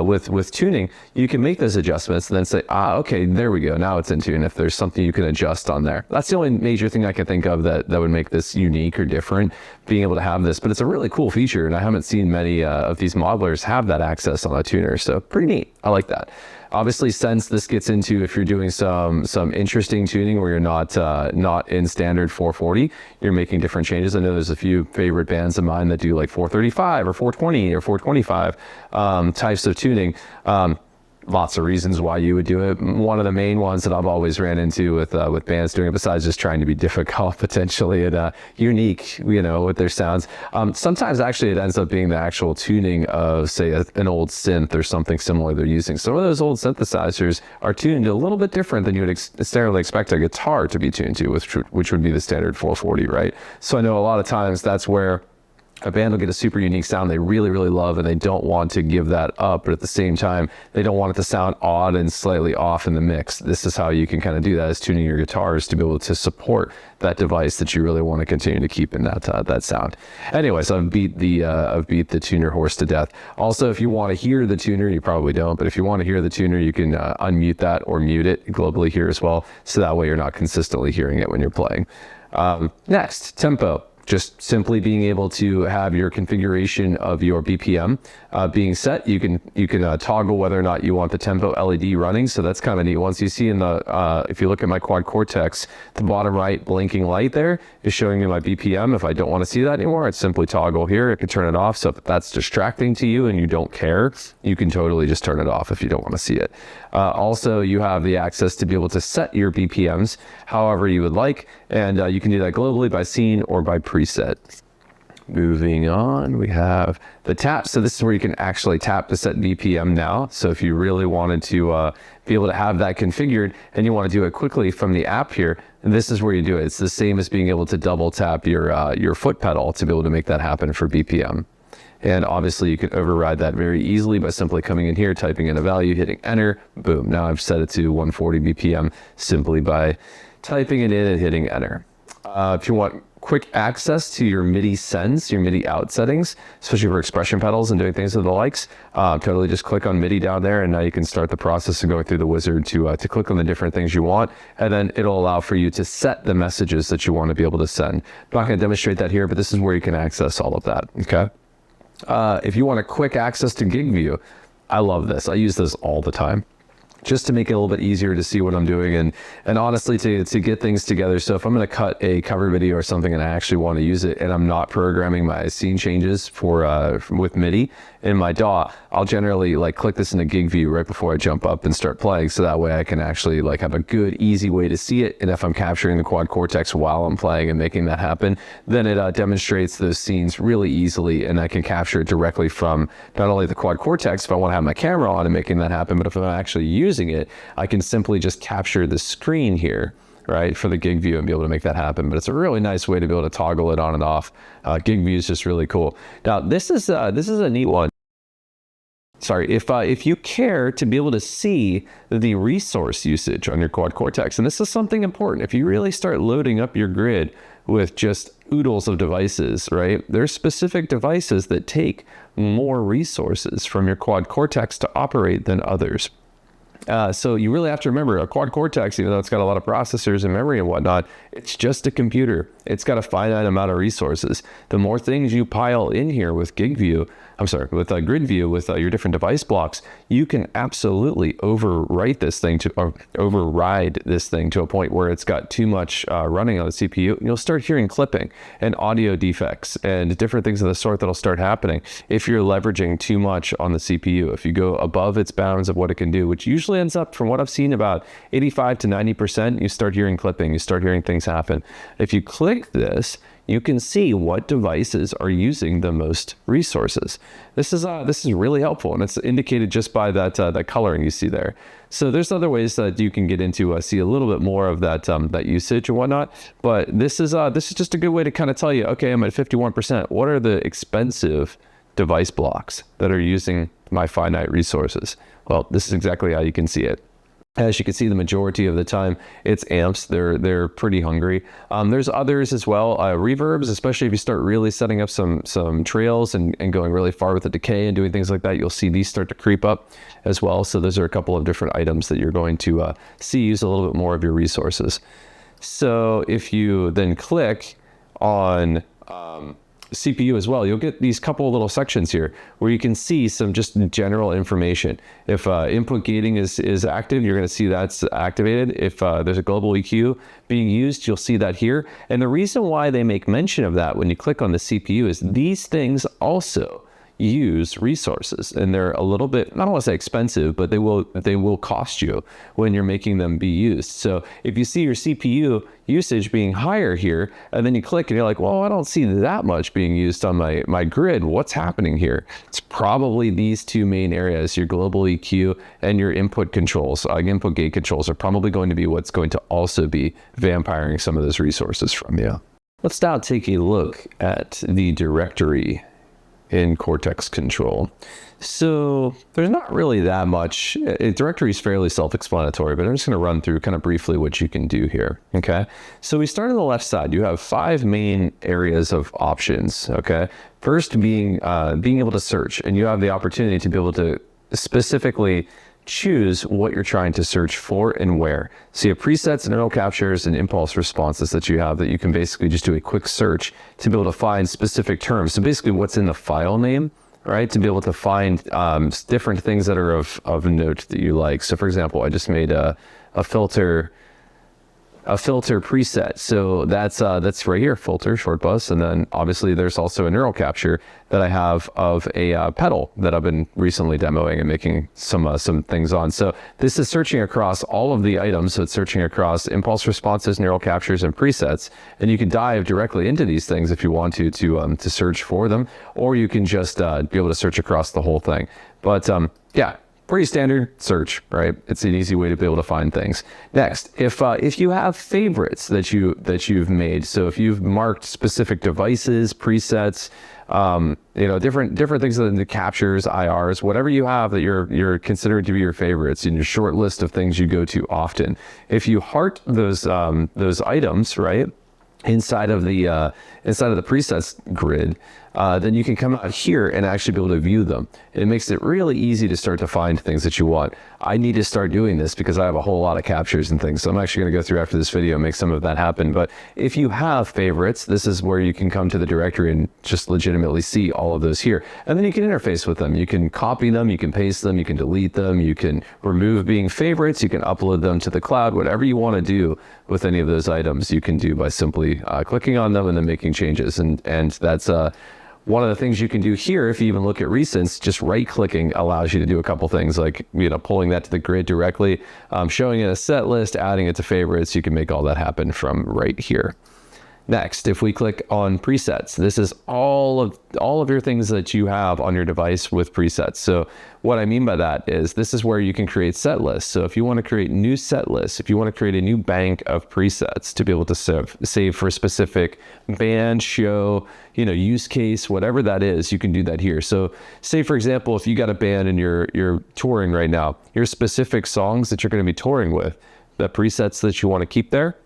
With tuning, you can make those adjustments and then say, okay, there we go, now it's in tune, if there's something you can adjust on there. That's the only major thing I can think of that would make this unique or different, being able to have this. But it's a really cool feature, and I haven't seen many of these modelers have that access on a tuner, so pretty neat. I like that. Obviously, since this gets into if you're doing some interesting tuning where you're not in standard 440, you're making different changes. I know there's a few favorite bands of mine that do like 435 or 420 or 425 types of tuning. Lots of reasons why you would do it. One of the main ones that I've always ran into with bands doing it, besides just trying to be difficult potentially and unique, with their sounds. Sometimes actually it ends up being the actual tuning of say an old synth or something similar they're using. Some of those old synthesizers are tuned a little bit different than you would necessarily expect a guitar to be tuned to, which would be the standard 440, right? So I know a lot of times that's where a band will get a super unique sound they really, really love, and they don't want to give that up, but at the same time, they don't want it to sound odd and slightly off in the mix. This is how you can kind of do that, is tuning your guitars to be able to support that device that you really want to continue to keep in that sound. Anyways, I've beat the tuner horse to death. Also, if you want to hear the tuner, you probably don't, but if you want to hear the tuner, you can unmute that or mute it globally here as well, so that way you're not consistently hearing it when you're playing. Next, tempo. Just simply being able to have your configuration of your BPM being set. You can toggle whether or not you want the tempo LED running. So that's kind of neat. Once you see in the, if you look at my quad cortex, the bottom right blinking light there is showing me my BPM. If I don't want to see that anymore, I'd simply toggle here. I can turn it off. So if that's distracting to you and you don't care, you can totally just turn it off if you don't want to see it. Also, you have the access to be able to set your BPMs however you would like. And you can do that globally by scene or by preset. Moving on, we have the tap. So this is where you can actually tap to set BPM now. So if you really wanted to be able to have that configured and you want to do it quickly from the app here, this is where you do it. It's the same as being able to double tap your foot pedal to be able to make that happen for BPM. And obviously you can override that very easily by simply coming in here, typing in a value, hitting enter, boom. Now I've set it to 140 BPM simply by typing it in and hitting enter. If you want quick access to your MIDI sends, your MIDI out settings, especially for expression pedals and doing things of the likes, totally just click on MIDI down there, and now you can start the process of going through the wizard to click on the different things you want, and then it'll allow for you to set the messages that you want to be able to send. I'm not going to demonstrate that here, but this is where you can access all of that, okay? If you want a quick access to gig view, I love this. I use this all the time, just to make it a little bit easier to see what I'm doing and honestly to get things together. So if I'm going to cut a cover video or something and I actually want to use it and I'm not programming my scene changes with MIDI in my DAW, I'll generally like click this in a gig view right before I jump up and start playing, so that way I can actually like have a good easy way to see it. And if I'm capturing the quad cortex while I'm playing and making that happen, then it demonstrates those scenes really easily, and I can capture it directly from not only the quad cortex if I want to have my camera on and making that happen, but if I'm actually using it, I can simply just capture the screen here, right, for the gig view and be able to make that happen. But it's a really nice way to be able to toggle it on and off. Gig view is just really cool. Now this is a neat one. Sorry, if you care to be able to see the resource usage on your quad cortex, and this is something important, if you really start loading up your grid with just oodles of devices, right? There's specific devices that take more resources from your quad cortex to operate than others. So you really have to remember, a quad cortex, even though it's got a lot of processors and memory and whatnot, it's just a computer. It's got a finite amount of resources. The more things you pile in here with grid view, with your different device blocks, you can absolutely override this thing to a point where it's got too much running on the CPU. You'll start hearing clipping and audio defects and different things of the sort that'll start happening if you're leveraging too much on the CPU. If you go above its bounds of what it can do, which usually ends up, from what I've seen, about 85 to 90%, you start hearing clipping, you start hearing things happen. If you click this, you can see what devices are using the most resources. This is really helpful, and it's indicated just by that coloring you see there. So there's other ways that you can get into see a little bit more of that usage and whatnot. But this is just a good way to kind of tell you, okay, I'm at 51%. What are the expensive device blocks that are using my finite resources? Well, this is exactly how you can see it. As you can see, the majority of the time it's amps. They're pretty hungry. There's others as well, reverbs, especially if you start really setting up some trails and going really far with the decay and doing things like that, you'll see these start to creep up as well. So those are a couple of different items that you're going to see use a little bit more of your resources. So if you then click on CPU as well, you'll get these couple of little sections here where you can see some just general information. If input gating is active, you're going to see that's activated. If there's a global EQ being used, you'll see that here. And the reason why they make mention of that when you click on the CPU is these things also use resources, and they're a little bit, I don't want to say expensive, but they will cost you when you're making them be used. So if you see your CPU usage being higher here, and then you click and you're like, well, I don't see that much being used on my grid, what's happening here? It's probably these two main areas, your global EQ and your input controls. Input gate controls are probably going to be what's going to also be vampiring some of those resources from you. Let's now take a look at the directory in Cortex Control. So there's not really that much. Directory is fairly self-explanatory, but I'm just going to run through kind of briefly what you can do here. Okay, so we start on the left side. You have 5 main areas of options. Okay, first being able to search, and you have the opportunity to be able to specifically choose what you're trying to search for and where. So you have presets, neural captures, and impulse responses that you have that you can basically just do a quick search to be able to find specific terms. So basically what's in the file name, right? To be able to find different things that are of note that you like. So for example, I just made a filter preset. So that's right here, filter, short bus. And then obviously there's also a neural capture that I have of a pedal that I've been recently demoing and making some things on. So this is searching across all of the items. So it's searching across impulse responses, neural captures, and presets. And you can dive directly into these things if you want to search for them, or you can just be able to search across the whole thing. But yeah, pretty standard search, right? It's an easy way to be able to find things. Next, if you have favorites that you've made, so if you've marked specific devices, presets, different things, the captures, IRs, whatever you have that you're considering to be your favorites in your short list of things you go to often. If you heart those items, right, inside of the presets grid, then you can come out here and actually be able to view them. It makes it really easy to start to find things that you want. I need to start doing this because I have a whole lot of captures and things. So I'm actually going to go through after this video and make some of that happen. But if you have favorites, this is where you can come to the directory and just legitimately see all of those here. And then you can interface with them. You can copy them, you can paste them, you can delete them, you can remove being favorites, you can upload them to the cloud. Whatever you want to do with any of those items, you can do by simply clicking on them and then making changes. And that's one of the things you can do here. If you even look at recents, just right clicking allows you to do a couple things, like pulling that to the grid directly, showing it a set list, adding it to favorites. You can make all that happen from right here. Next, if we click on presets, this is all of your things that you have on your device with presets. So what I mean by that is this is where you can create set lists. So if you want to create new set lists, if you want to create a new bank of presets to be able to save for a specific band, show, use case, whatever that is, you can do that here. So say, for example, if you got a band and you're touring right now, your specific songs that you're going to be touring with, the presets that you want to keep there,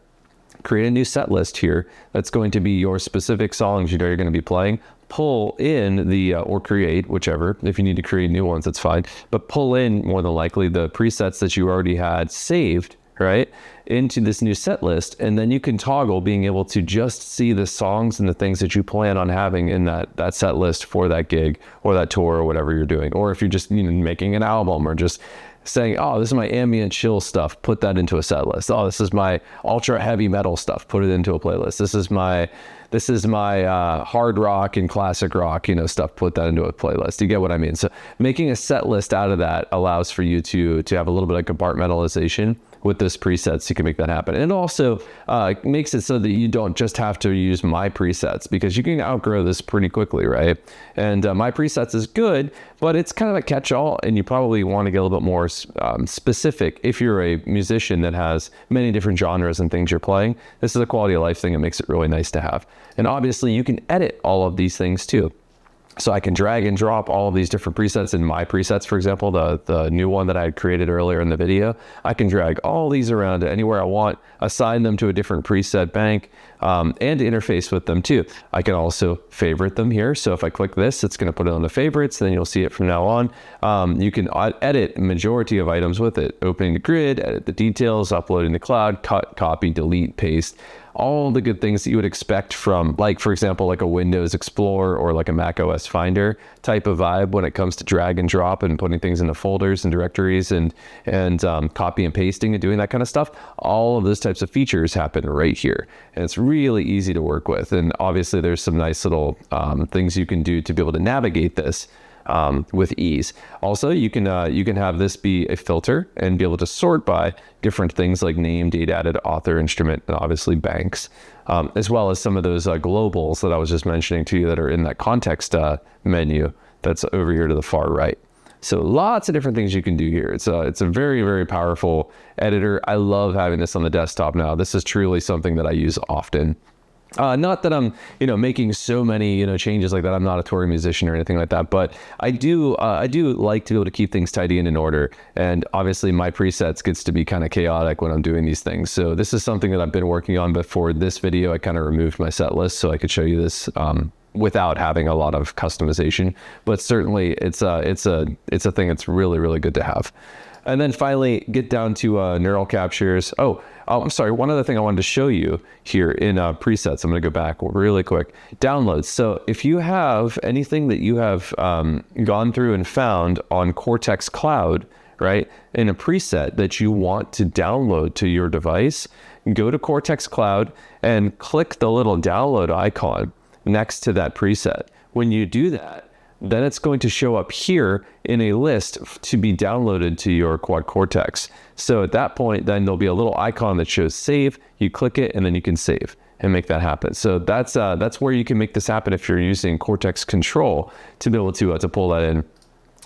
create a new set list here that's going to be your specific songs you're going to be playing. Pull in or create, whichever. If you need to create new ones, that's fine. But pull in, more than likely, the presets that you already had saved, right, into this new set list. And then you can toggle being able to just see the songs and the things that you plan on having in that set list for that gig or that tour or whatever you're doing. Or if you're just making an album or just saying, oh, this is my ambient chill stuff, put that into a set list. Oh, this is my ultra heavy metal stuff, put it into a playlist. This is my hard rock and classic rock, stuff, put that into a playlist. You get what I mean? So making a set list out of that allows for you to have a little bit of compartmentalization with those presets. You can make that happen. And it also makes it so that you don't just have to use my presets, because you can outgrow this pretty quickly, right? And my presets is good, but it's kind of a catch-all, and you probably want to get a little bit more specific if you're a musician that has many different genres and things you're playing. This is a quality of life thing. It makes it really nice to have. And obviously you can edit all of these things too. So I can drag and drop all of these different presets in my presets. For example, the new one that I had created earlier in the video, I can drag all these around anywhere I want, assign them to a different preset bank, and interface with them too. I can also favorite them here. So if I click this, it's going to put it on the favorites. Then you'll see it from now on. You can edit a majority of items with it. Opening the grid, edit the details, uploading the cloud, cut, copy, delete, paste. All the good things that you would expect from, like, for example, like a Windows Explorer or like a Mac OS Finder type of vibe when it comes to drag and drop and putting things into folders and directories and copy and pasting and doing that kind of stuff. All of those types of features happen right here. And it's really easy to work with. And obviously there's some nice little things you can do to be able to navigate this with ease. Also, you can have this be a filter and be able to sort by different things like name, date added, author, instrument, and obviously banks, as well as some of those globals that I was just mentioning to you that are in that context menu that's over here to the far right. So lots of different things you can do here. It's a very, very powerful editor. I love having this on the desktop now. This is truly something that I use often. Not that I'm, making so many, changes like that. I'm not a touring musician or anything like that, but I do like to be able to keep things tidy and in order. And obviously my presets gets to be kind of chaotic when I'm doing these things. So this is something that I've been working on, but for this video, I kind of removed my set list so I could show you this, without having a lot of customization. But certainly it's a thing that's really, really good to have. And then finally, get down to neural captures. Oh, I'm sorry. One other thing I wanted to show you here in presets. I'm going to go back really quick. Downloads. So if you have anything that you have gone through and found on Cortex Cloud, right, in a preset that you want to download to your device, go to Cortex Cloud and click the little download icon next to that preset. When you do that, then it's going to show up here in a list to be downloaded to your Quad Cortex. So at that point, then there'll be a little icon that shows save. You click it and then you can save and make that happen. So that's where you can make this happen if you're using Cortex Control to be able to pull that in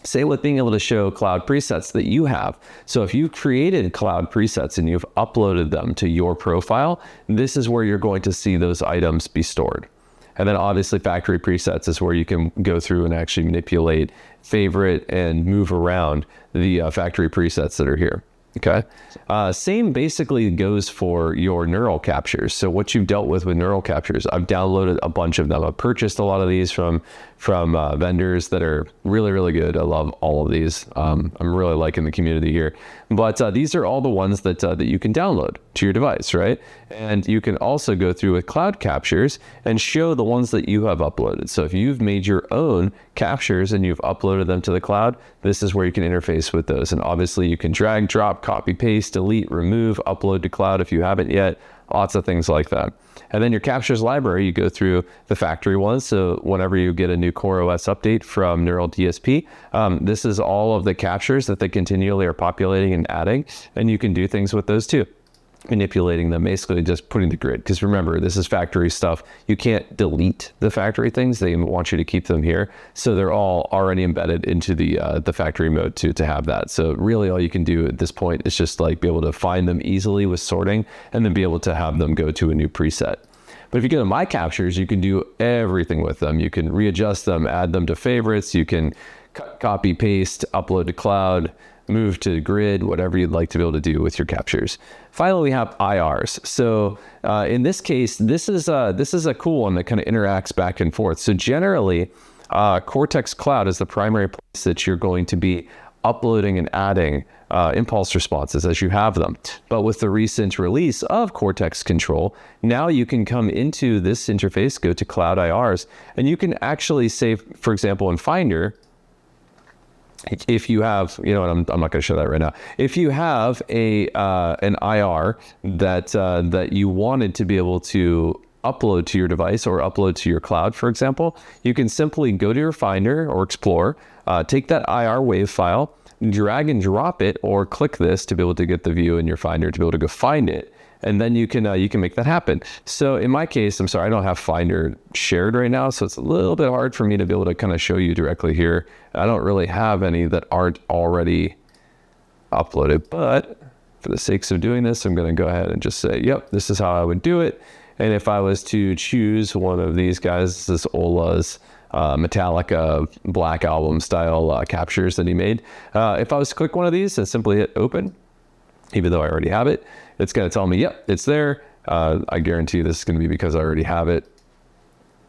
Same with being able to show cloud presets that you have. So if you've created cloud presets and you've uploaded them to your profile, this is where you're going to see those items be stored. And then obviously factory presets is where you can go through and actually manipulate, favorite, and move around the factory presets that are here. Okay. Same basically goes for your neural captures. So what you've dealt with neural captures, I've downloaded a bunch of them. I've purchased a lot of these from vendors that are really, really good. I love all of these. I'm really liking the community here. But these are all the ones that you can download to your device, right? And you can also go through with cloud captures and show the ones that you have uploaded. So if you've made your own captures and you've uploaded them to the cloud, this is where you can interface with those. And obviously you can drag, drop, copy, paste, delete, remove, upload to cloud if you haven't yet, lots of things like that. And then your captures library, you go through the factory ones. So whenever you get a new CoreOS update from Neural DSP, this is all of the captures that they continually are populating and adding, and you can do things with those too. Manipulating them, basically just putting the grid. Because remember, this is factory stuff. You can't delete the factory things. They want you to keep them here. So they're all already embedded into the factory mode to have that. So really all you can do at this point is just like be able to find them easily with sorting and then be able to have them go to a new preset. But if you go to My Captures, you can do everything with them. You can readjust them, add them to favorites. You can cut, copy, paste, upload to cloud, move to grid, whatever you'd like to be able to do with your captures. Finally, we have IRs. So in this case, this is a cool one that kind of interacts back and forth. So generally, Cortex Cloud is the primary place that you're going to be uploading and adding impulse responses as you have them. But with the recent release of Cortex Control, now you can come into this interface, go to Cloud IRs, and you can actually say, for example, in Finder, if you have, you know, and I'm not going to show that right now. If you have an IR that you wanted to be able to upload to your device or upload to your cloud, for example, you can simply go to your Finder or Explorer, take that IR wave file, drag and drop it, or click this to be able to get the view in your Finder to be able to go find it. And then you can make that happen. So in my case, I'm sorry, I don't have Finder shared right now, so it's a little bit hard for me to be able to kind of show you directly here. I don't really have any that aren't already uploaded, but for the sakes of doing this, I'm going to go ahead and just say, yep, this is how I would do it. And if I was to choose one of these guys, this is Ola's Metallica Black Album style captures that he made. If I was to click one of these and simply hit open, even though I already have it, it's going to tell me, yep, it's there. I guarantee this is going to be because I already have it.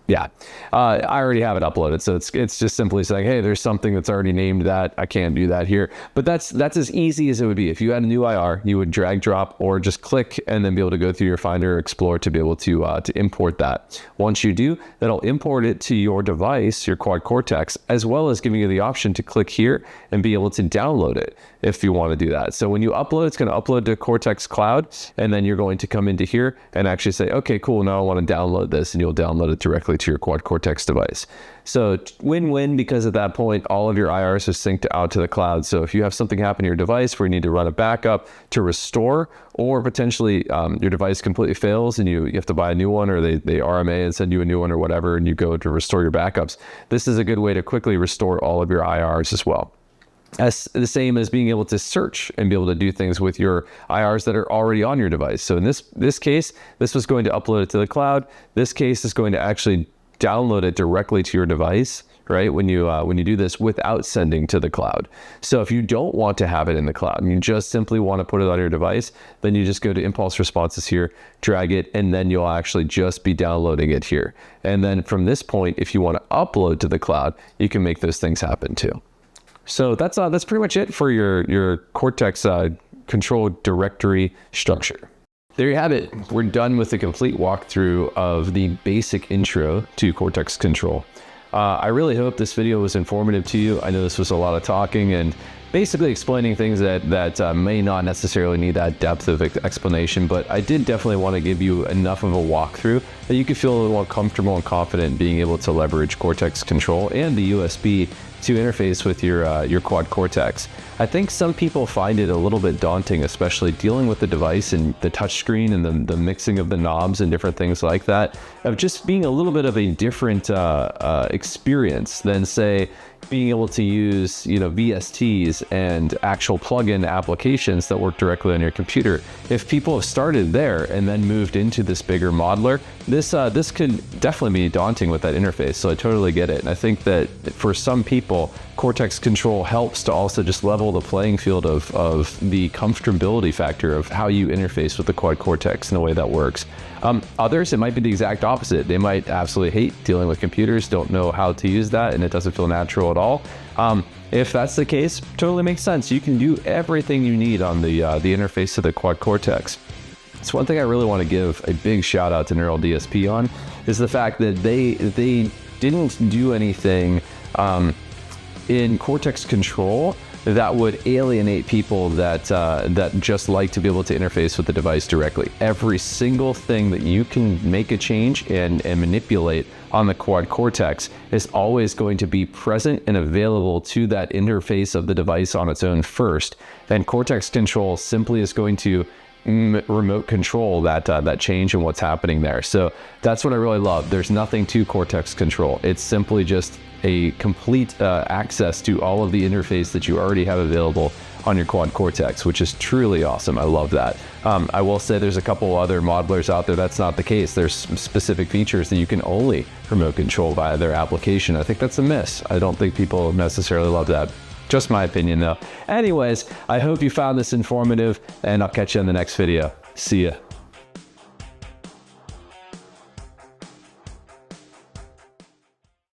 Yeah, I already have it uploaded. So it's just simply saying, hey, there's something that's already named that. I can't do that here. But that's as easy as it would be. If you had a new IR, you would drag, drop, or just click and then be able to go through your Finder or Explorer to be able to import that. Once you do, that'll import it to your device, your Quad Cortex, as well as giving you the option to click here and be able to download it if you want to do that. So when you upload, it's going to upload to Cortex Cloud, and then you're going to come into here and actually say, okay, cool, now I want to download this, and you'll download it directly to your Quad Cortex device. So win-win, because at that point, all of your IRs are synced out to the cloud. So if you have something happen to your device where you need to run a backup to restore, or potentially your device completely fails and you have to buy a new one, or they RMA and send you a new one or whatever, and you go to restore your backups, this is a good way to quickly restore all of your IRs as well. As the same as being able to search and be able to do things with your IRs that are already on your device. So in this case, this was going to upload it to the cloud. This case is going to actually download it directly to your device, right? When you do this without sending to the cloud. So if you don't want to have it in the cloud and you just simply want to put it on your device, then you just go to impulse responses here, drag it, and then you'll actually just be downloading it here. And then from this point, if you want to upload to the cloud, you can make those things happen too. So that's pretty much it for your Cortex control directory structure. There you have it. We're done with the complete walkthrough of the basic intro to Cortex Control. I really hope this video was informative to you. I know this was a lot of talking and basically explaining things that may not necessarily need that depth of explanation, but I did definitely want to give you enough of a walkthrough you can feel a little more comfortable and confident being able to leverage Cortex Control and the USB to interface with your quad cortex. I think some people find it a little bit daunting, especially dealing with the device and the touchscreen and the mixing of the knobs and different things like that, of just being a little bit of a different experience than, say, being able to use, VSTs and actual plugin applications that work directly on your computer. If people have started there and then moved into this bigger modeler, this could definitely be daunting with that interface. So I totally get it. And I think that for some people, Cortex Control helps to also just level the playing field of the comfortability factor of how you interface with the quad cortex in a way that works. Others, it might be the exact opposite. They might absolutely hate dealing with computers, don't know how to use that, and it doesn't feel natural at all. If that's the case, totally makes sense. You can do everything you need on the interface to the quad cortex. So one thing I really want to give a big shout out to Neural DSP on is the fact that they didn't do anything in Cortex Control that would alienate people that just like to be able to interface with the device directly. Every single thing that you can make a change and manipulate on the quad cortex is always going to be present and available to that interface of the device on its own first. Then Cortex Control simply is going to remote control that change and what's happening there. So that's what I really love. There's nothing to Cortex Control. It's simply just a complete access to all of the interface that you already have available on your quad cortex, which is truly awesome. I love that. I will say there's a couple other modelers out there that's not the case. There's specific features that you can only remote control via their application. I think that's a miss. I don't think people necessarily love that. Just my opinion though. Anyways, I hope you found this informative, and I'll catch you in the next video. See ya.